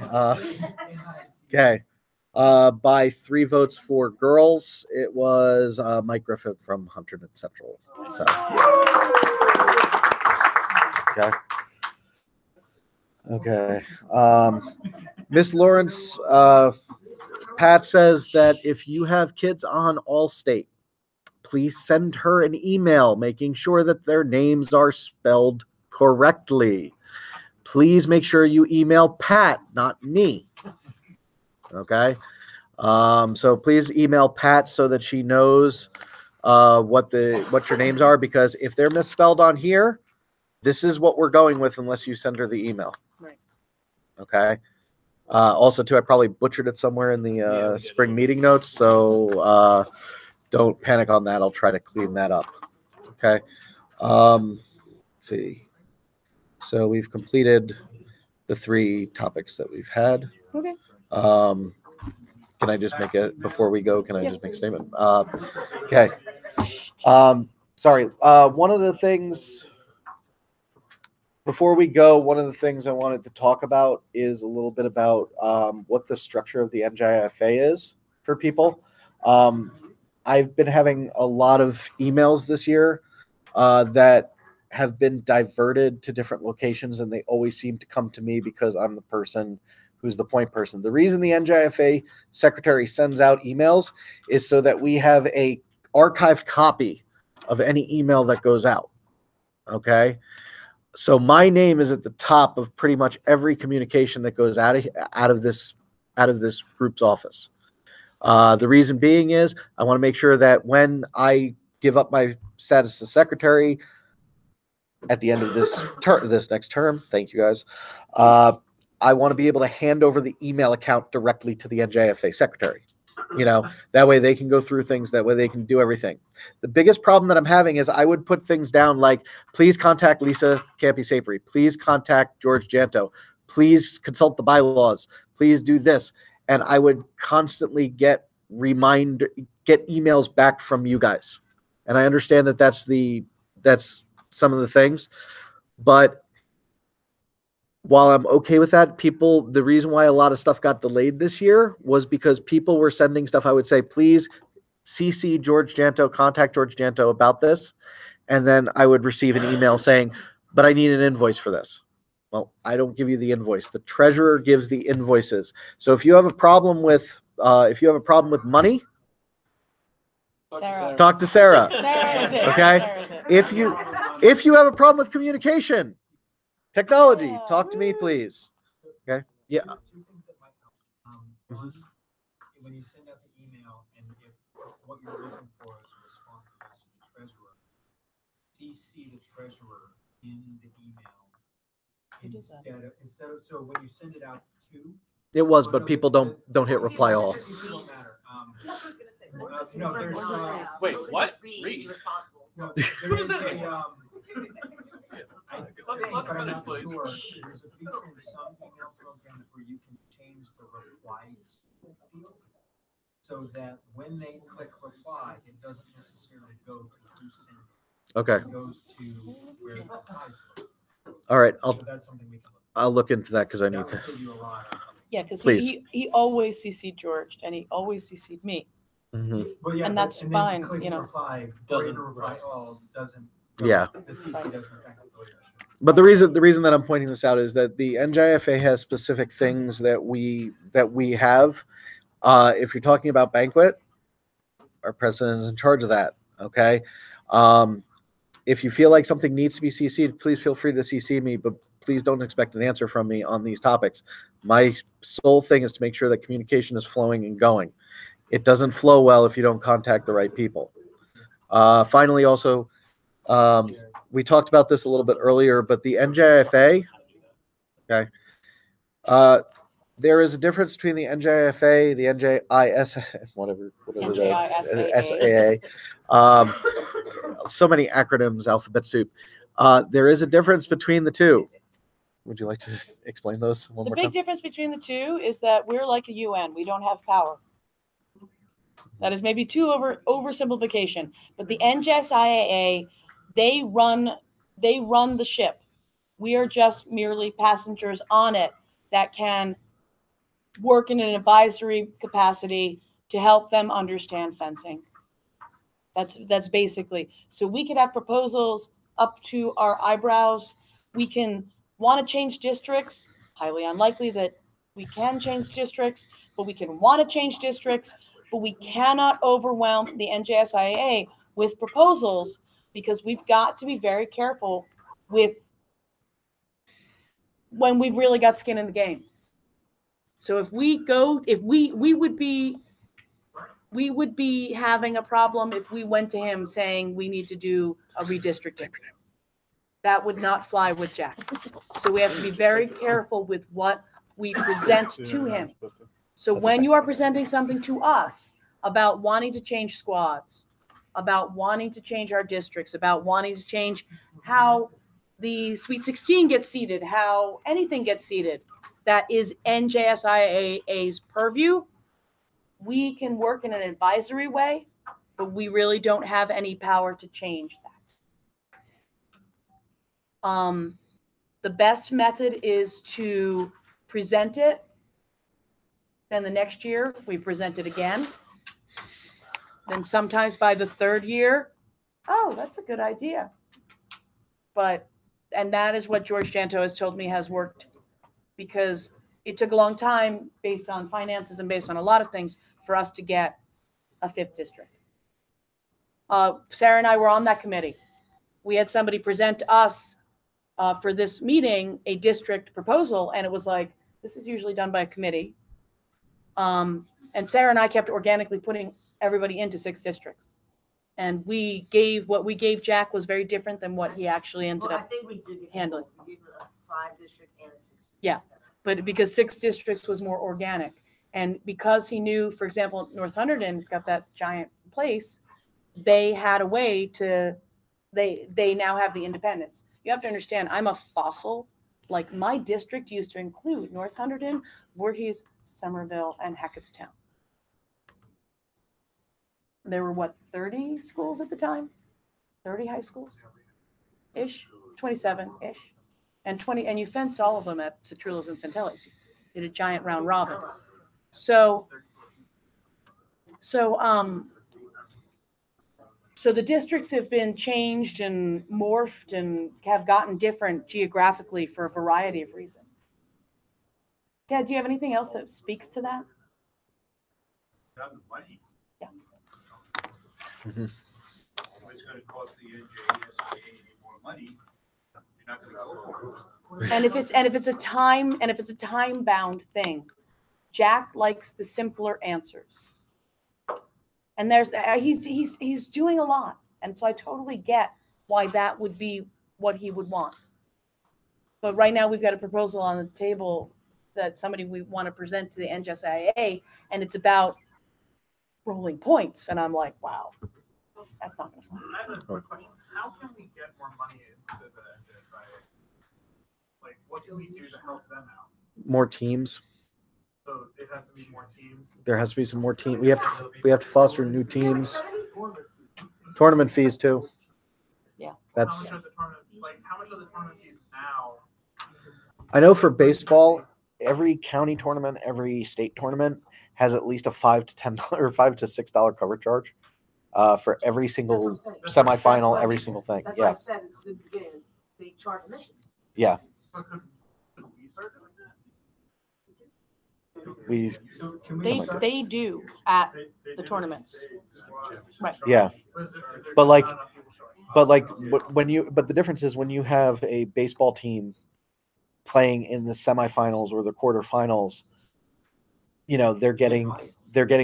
A: Okay. By 3 votes for girls, it was Mike Griffith from Hunterdon Central. So. Okay. Okay. Miss Lawrence, Pat says that if you have kids on All-State, please send her an email making sure that their names are spelled correctly. Please make sure you email Pat, not me. Okay. So please email Pat so that she knows what your names are, because if they're misspelled on here, this is what we're going with unless you send her the email.
B: Right.
A: Okay. Also, too, I probably butchered it somewhere in the spring meeting notes, so don't panic on that. I'll try to clean that up. Okay. Let's see. So we've completed the 3 topics that we've had.
B: Okay.
A: Can I just make it before we go? Can I just make a statement? Okay. Sorry. One of the things before we go, one of the things I wanted to talk about is a little bit about what the structure of the NJIFA is for people. I've been having a lot of emails this year that have been diverted to different locations, and they always seem to come to me because I'm the person who's the point person. The reason the NJIFA secretary sends out emails is so that we have a archived copy of any email that goes out. Okay. So my name is at the top of pretty much every communication that goes out of this group's office. The reason being is I want to make sure that when I give up my status as secretary at the end of this next term, thank you guys, I want to be able to hand over the email account directly to the NJIFA secretary. That way they can go through things, that way they can do everything. The biggest problem that I'm having is I would put things down like, please contact Lisa Campi-Sapri, please contact George Janto, please consult the bylaws, please do this. And I would constantly get emails back from you guys. And I understand that that's some of the things, but while I'm okay with that, the reason why a lot of stuff got delayed this year was because people were sending stuff. I would say, please CC George Janto, contact George Janto about this. And then I would receive an email saying, but I need an invoice for this. Well, I don't give you the invoice. The treasurer gives the invoices. So if you have a problem with money,
B: Sarah.
A: talk to Sarah.
B: Sarah is it.
A: Okay.
B: Sarah is it.
A: If you have a problem with communication, technology, talk to me, please. Okay. Yeah.
I: Two things that might help. One, when you send out the email and if what you're looking for is a response to the treasurer, CC the treasurer in the email instead of so when you send it out to.
A: It was, but people don't hit reply all.
I: It won't matter. No, there's
D: Wait, what? Read.
I: No, there is a I think, but I'm not sure. There's a feature in some email programs where you can change the reply field so that when they click reply, it doesn't necessarily go to who sent it.
A: Okay.
I: It goes to where the reply is.
A: All right.
I: So that's something we can look at.
A: I'll look into that because I need to.
I: Save you a lot.
B: Yeah, because
A: Please.
B: he always CC'd George and he always CC'd me.
A: Mhm.
I: Well, yeah,
B: And that's
I: then
B: fine,
I: click
B: you know.
I: reply,
D: Doesn't-
I: reply all doesn't.
A: Yeah.
I: The CC doesn't affect the voter.
A: But the reason that I'm pointing this out is that the NJIFA has specific things that we have. If you're talking about banquet, our president is in charge of that. Okay. If you feel like something needs to be CC'd, please feel free to CC me, but please don't expect an answer from me on these topics. My sole thing is to make sure that communication is flowing and going. It doesn't flow well if you don't contact the right people. Finally, also, we talked about this a little bit earlier, but the NJIFA, okay, there is a difference between the NJIFA, the NJIS, whatever
B: NJISAA.
A: SAA. So many acronyms, alphabet soup. There is a difference between the two. Would you like to just explain those one
B: The
A: more
B: big
A: time?
B: difference between the two is that we're like a UN. We don't have power. That is maybe too oversimplification. But the NJSIAA, they run the ship. We are just merely passengers on it that can work in an advisory capacity to help them understand fencing. That's basically. So we could have proposals up to our eyebrows. We can want to change districts. Highly unlikely that we can change districts, but we can want to change districts. But we cannot overwhelm the NJSIAA with proposals because we've got to be very careful with when we've really got skin in the game. So if we would be having a problem if we went to him saying we need to do a redistricting. That would not fly with Jack. So we have to be very careful with what we present to him. So when you are presenting something to us about wanting to change squads, about wanting to change our districts, about wanting to change how the Sweet 16 gets seated, how anything gets seated, that is NJSIAA's purview. We can work in an advisory way, but we really don't have any power to change that. The best method is to present it. Then the next year, we present it again. Then sometimes by the third year, oh, that's a good idea. And that is what George Janto has told me has worked because it took a long time based on finances and based on a lot of things for us to get a 5th district. Sarah and I were on that committee. We had somebody present to us for this meeting a district proposal, and it was like, this is usually done by a committee. And Sarah and I kept organically putting everybody into 6 districts. And what we gave Jack was very different than what he actually ended up handling.
N: We gave a 5 district and a 6 district.
B: Yeah, but because 6 districts was more organic. And because he knew, for example, North Hunterdon's got that giant place, they had a way to, they now have the independence. You have to understand, I'm a fossil Like my district used to include North Hunterdon, Voorhees, Somerville, and Hackettstown. There were what, 30 schools at the time? 30 high schools? Ish, 27-ish. And you fenced all of them at Citrullo's and Centelli's. You did a giant round robin. So the districts have been changed and morphed and have gotten different geographically for a variety of reasons. Ted, do you have anything else that speaks to that? Yeah.
O: Mm-hmm. It's going to cost the NJIFA more money. You're not going to go for it.
B: And if it's a time bound thing, Jack likes the simpler answers. And he's doing a lot, and so I totally get why that would be what he would want. But right now we've got a proposal on the table that we want to present to the NJIFA, and it's about rolling points, and I'm like, wow, that's not going to fly.
K: I have a quick question. How can we get more money into the NJIFA? Like, what can we do to help them out?
A: More teams.
K: So it has to be more teams.
A: There has to be some more team. We have to foster new teams. Tournament fees too.
B: Yeah.
A: That's.
K: How much are the tournament fees now?
A: I know for baseball, every county tournament, every state tournament has at least a $5 to $10 or $5 to $6 cover charge for every single semifinal, every single thing.
M: That's
A: Yeah.
M: why I said they charge admissions.
A: Yeah.
K: So could we start doing that?
B: They do at the tournaments, right?
A: Yeah, but the difference is when you have a baseball team playing in the semifinals or the quarterfinals, they're getting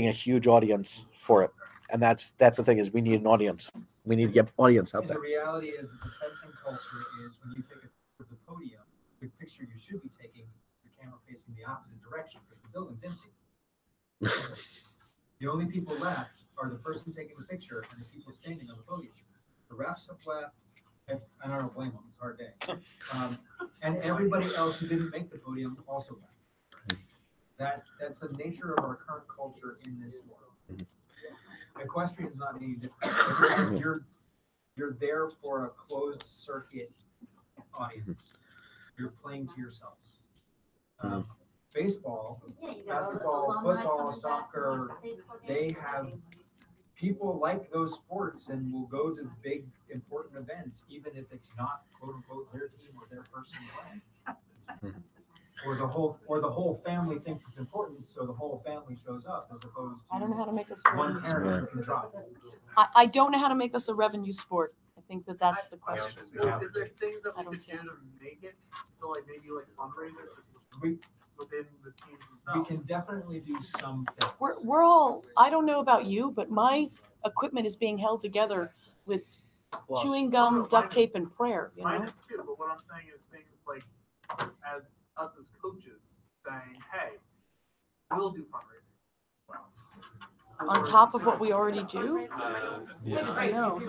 A: a huge audience for it, and that's the thing is we need an audience. We need to get audience out
I: And
A: there.
I: the reality is that the fencing culture is when you take it to the podium, the picture you should be taking the camera facing the opposite direction because the building's empty. The only people left are the person taking the picture and the people standing on the podium. The refs have left, and I don't blame them. It's a hard day. And everybody else who didn't make the podium also left. That's the nature of our current culture in this world. Equestrian's not any different. You're there for a closed circuit audience. You're playing to yourselves. Baseball, basketball, football, soccer, they have people like those sports and will go to big important events even if it's not quote unquote their team or their person playing. Or the whole family thinks it's important, so the whole family shows up as opposed to
B: I don't know how to make us a
I: one
B: revenue
I: parent
B: sport.
I: who can drop.
B: I don't know how to make us a revenue sport. I think that's the question.
K: Is there things that we could do to make it so like maybe like fundraisers just within the teams themselves?
I: We can definitely do some things.
B: We're all. I don't know about you, but my equipment is being held together with chewing gum, duct tape, and prayer.
K: Mine is too, but what I'm saying is things like as us as coaches saying, "Hey, we'll do fundraising."
B: On top of what we already do. I know.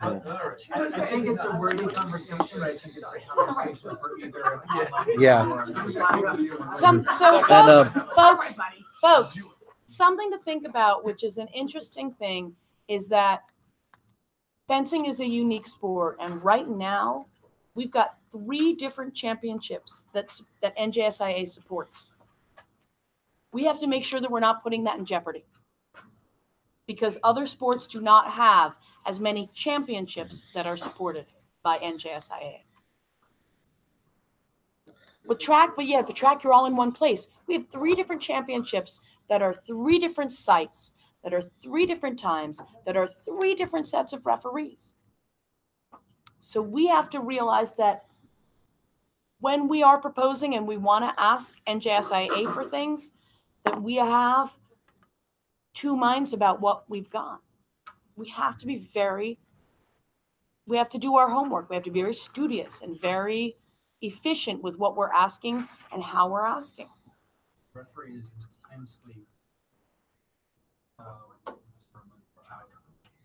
I: I think it's a worthy conversation. I think it's a conversation for either.
A: Yeah.
B: Folks, something to think about, which is an interesting thing, is that fencing is a unique sport, and right now we've got 3 different championships that NJSIA supports. We have to make sure that we're not putting that in jeopardy because other sports do not have as many championships that are supported by NJSIA. With track, you're all in one place. We have 3 different championships that are 3 different sites, that are 3 different times, that are 3 different sets of referees. So we have to realize that when we are proposing and we want to ask NJSIA for things, that we have 2 minds about what we've got. We have to do our homework. We have to be very studious and very efficient with what we're asking and how we're asking.
I: Referee is intensely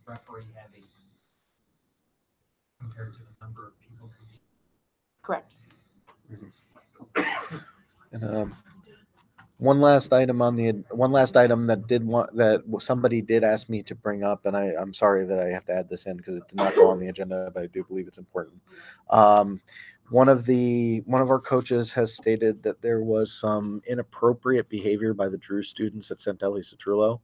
I: referee heavy. compared to the number of people.
B: Correct.
A: And one last item that somebody did ask me to bring up, and I'm sorry that I have to add this in because it did not go on the agenda, but I do believe it's important. One of our coaches has stated that there was some inappropriate behavior by the Drew students at Centelli Citrullo,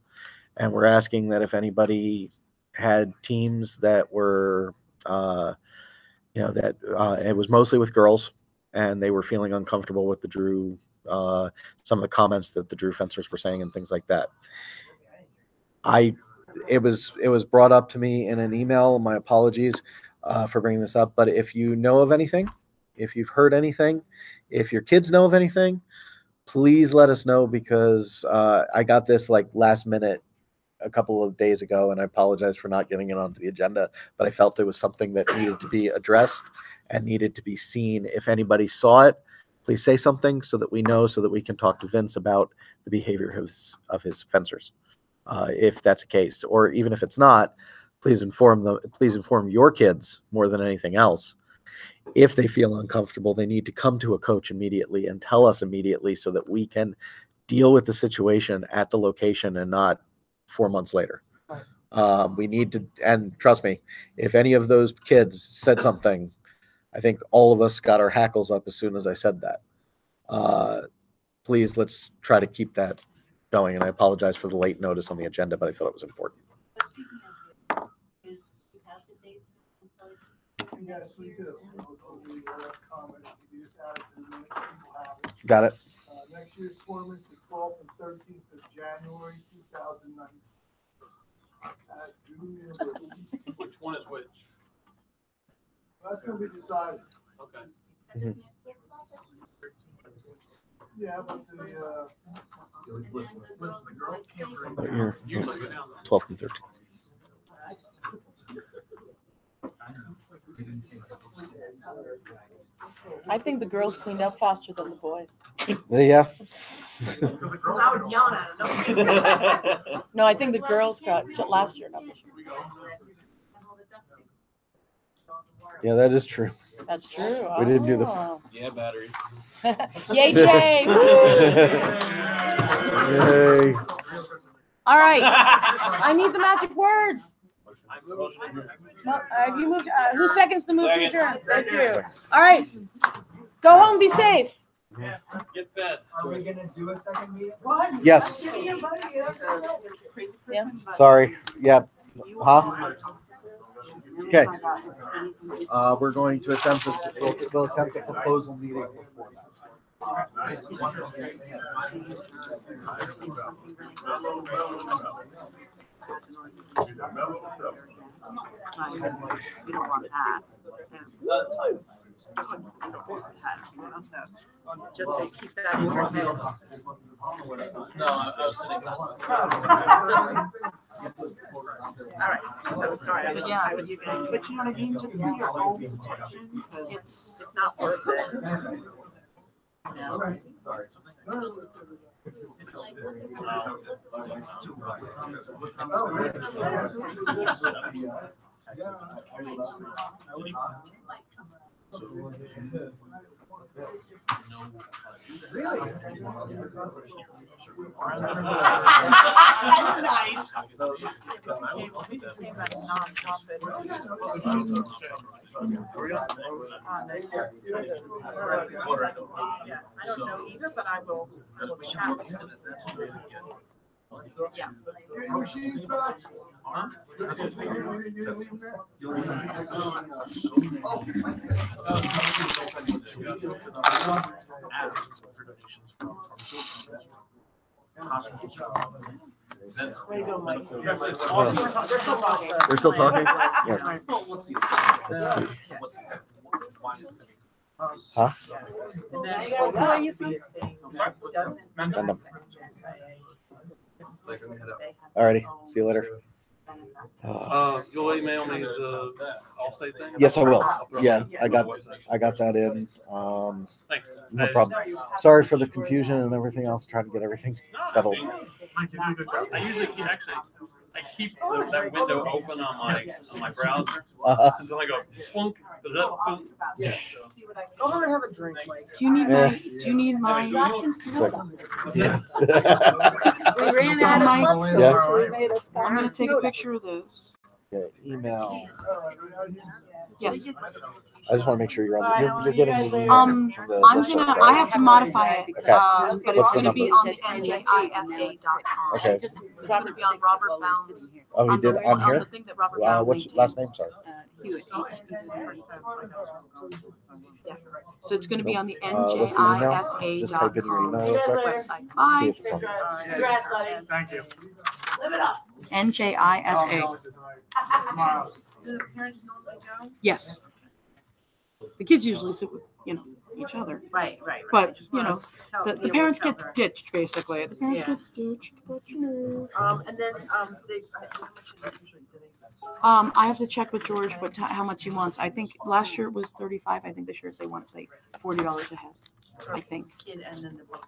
A: and we're asking that if anybody had teams that were, it was mostly with girls, and they were feeling uncomfortable with the Drew, some of the comments that the Drew fencers were saying and things like that. It was brought up to me in an email. My apologies for bringing this up, but if you know of anything, if you've heard anything, if your kids know of anything, please let us know, because I got this like last minute a couple of days ago, and I apologize for not getting it onto the agenda, but I felt it was something that needed to be addressed and needed to be seen. If anybody saw it, please say something so that we know, so that we can talk to Vince about the behavior of his fencers, if that's the case. Or even if it's not, please inform your kids more than anything else. If they feel uncomfortable, they need to come to a coach immediately and tell us immediately, so that we can deal with the situation at the location and not 4 months later. We need to, and trust me, if any of those kids said something, I think all of us got our hackles up as soon as I said that. Please, let's try to keep that going. And I apologize for the late notice on the agenda, but I thought it was important.
G: Yes, we could have comment. You just added to the minutes, people have it.
A: Got it.
G: Next year's tournament, the 12th and 13th of January 2019. At Junior University.
K: Which one is which?
G: That's going to be decided.
K: Okay.
G: Yeah, but the
A: Here, 12th and 13th.
B: I think the girls cleaned up faster than the boys.
A: Yeah.
N: Because I was yelling at them.
B: No, I think the girls got last year, not this year.
A: Yeah, that is true.
B: That's true.
A: We didn't do the.
B: Oh.
D: Yeah, battery.
B: Yay, Jay!
A: Yay.
B: All right. I need the magic words. No, you moved. Who seconds the move to adjourn? Thank you. All right. Go home. Be safe.
K: Yeah, get fed.
I: Are we gonna do a second meeting?
A: Yes.
B: Yeah.
A: Sorry. Yeah. Huh? Okay. We're going to attempt we'll attempt a proposal meeting.
H: We don't want that. Just say keep that in your head.
D: No, I was sitting.
H: All right, so sorry, I was using it, but you know what I mean, just for your own protection, it's not worth it. Nice. Yeah, I don't know either, but I will chat with him. Yeah. Way to go, Mike. They're still talking.
A: They're still talking? Yeah.
D: Let's see.
A: Huh?
B: Who are you from?
A: Random. Alrighty. See you later.
K: You'll email me the Allstate thing?
A: Yes, I will. Yeah, I got that in.
K: Thanks.
A: No problem. Sorry for the confusion and everything else. Trying to get everything settled.
K: Mike, you do a good job. I usually, actually,
O: I keep that window open on my browser.
A: Uh-huh.
O: And so I go, plunk, plunk.
A: Yeah.
M: Go over and have a drink, Mike.
B: Do you need
A: Yeah.
B: my? Do you need my?
A: Yeah.
B: We ran out of mic.
A: Yeah.
B: I'm gonna take a picture of this.
A: Okay, email.
B: Yes.
A: I just want to make sure you're on. You're getting the email.
B: I'm gonna. I have to modify it,
A: Okay.
B: but it's
A: What's the
B: gonna be
A: number?
B: on the NJIFA.com.
A: Okay.
B: It's gonna be on Robert Bound's.
A: Oh, he did on
B: the
A: here.
B: thing that Robert Bound
A: What's your last name? Sorry.
B: Hewitt. Yeah. So it's gonna be on the
A: What's the email? Just type in your
B: NJIFA.com
A: email real quick.
B: website.
A: See
B: Bye.
A: if it's on there.
M: Congrats, buddy.
K: Thank you.
M: Live it up.
B: NJIFA.
H: Do the parents normally go?
B: Yes. The kids usually sit with, each other.
H: Right.
B: But,
H: Just wanna
B: the
H: be able to
B: parents
H: tell
B: get
H: her.
B: ditched, basically. The parents
H: Yeah.
B: get ditched.
H: And then, how much is that usually, do they?
B: I have to check with George how much he wants. I think last year it was 35. I think this year they want like $40 a head. I think.
H: Kid and then the book.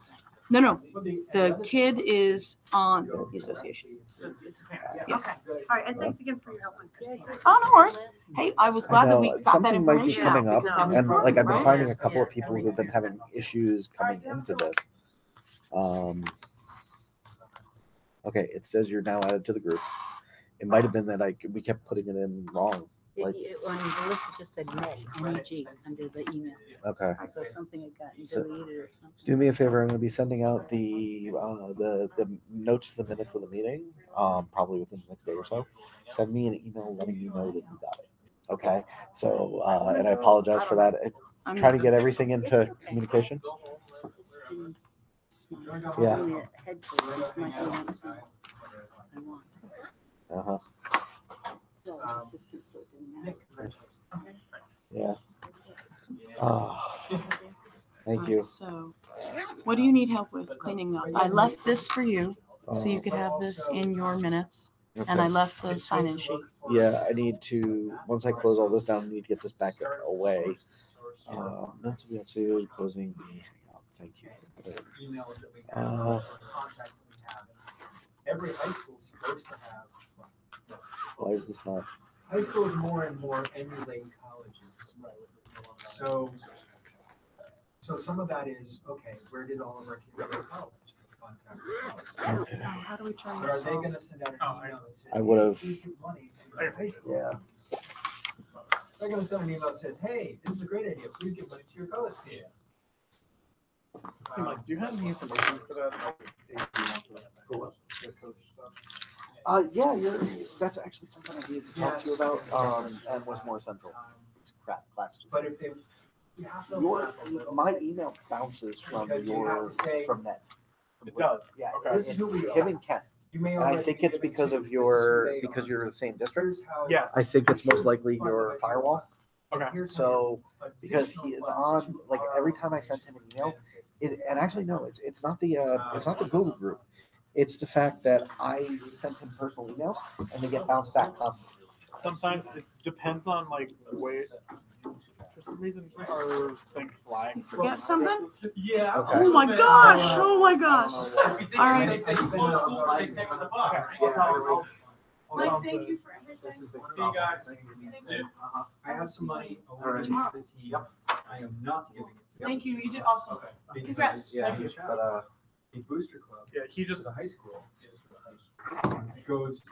B: No. The kid is on the association.
H: It's the parent.
B: Yes.
H: Okay. All right. And thanks again for your help with Christine.
B: Oh, no worries. Hey, I was glad that we got that
A: Something might be
B: information.
A: coming up,
B: because that's
A: and like I've been
B: important,
A: finding a
B: right?
A: couple of people who've been having issues coming into this. Okay, it says you're now added to the group. It might have been that we kept putting it in wrong. Like,
Q: On the list, it just said MEG, MEG, under the email.
A: okay.
Q: So something had gotten
A: So-
Q: deleted or something.
A: Do me a favor. I'm going to be sending out the notes, the minutes of the meeting, probably within the next day or so. Send me an email letting me know that you got it. Okay. So, and I apologize for that. I'm trying to get everything into communication. Yeah. Uh-huh. Yeah. Oh, thank you.
B: So, what do you need help with cleaning up? I left this for you, so you could have this in your minutes, and I left the sign-in sheet.
A: Yeah, I need to, once I close all this down, I need to get this back away. That's we also closing the, thank you.
I: Emails that we have, contacts that we have. Every high school is supposed to have.
A: Why is this not?
I: High school is more and more emulating colleges. So some of that is, okay, where did all of our kids go to college? Contact college.
A: Okay.
B: How do we turn
I: But are
B: this
I: they
B: off?
I: gonna send out an email that says,
A: I would have.
I: "Hey, please give money to your high school"?
A: Yeah.
I: They're gonna send an email that says, hey, this is a great idea, please give money to your college team.
K: Hey, Mike, do you have any information for that?
A: Yeah, that's actually something I needed to talk to you about, and Westmore Central. It's crap, class.
I: But if they, you have to.
A: My email bounces from from Ned.
K: It does.
A: Yeah.
K: Okay.
I: This is who we are.
A: Him and Ken.
I: You may
A: And I
I: already
A: think
I: be
A: it's
I: given
A: because
I: to
A: of
I: you,
A: because you're in the same district.
K: Yes.
A: I think it's most likely your firewall.
K: Okay.
A: So because he is on, like every time I sent him an email, and actually no, it's not the Google group. It's the fact that I sent him personal emails and they get bounced back constantly.
K: Sometimes it depends on like the way. For some reason, our thing flags.
B: Forget something?
K: Yeah.
A: Okay.
B: Oh my gosh! Oh my gosh! All right.
H: Mike, thank you for everything.
I: See you guys. I have some money over to the team. I am not giving it.
H: Thank you. You did awesome. Congrats.
A: Yeah,
I: Thank you.
A: but
I: A booster club.
K: Yeah, he just
I: The high school. It goes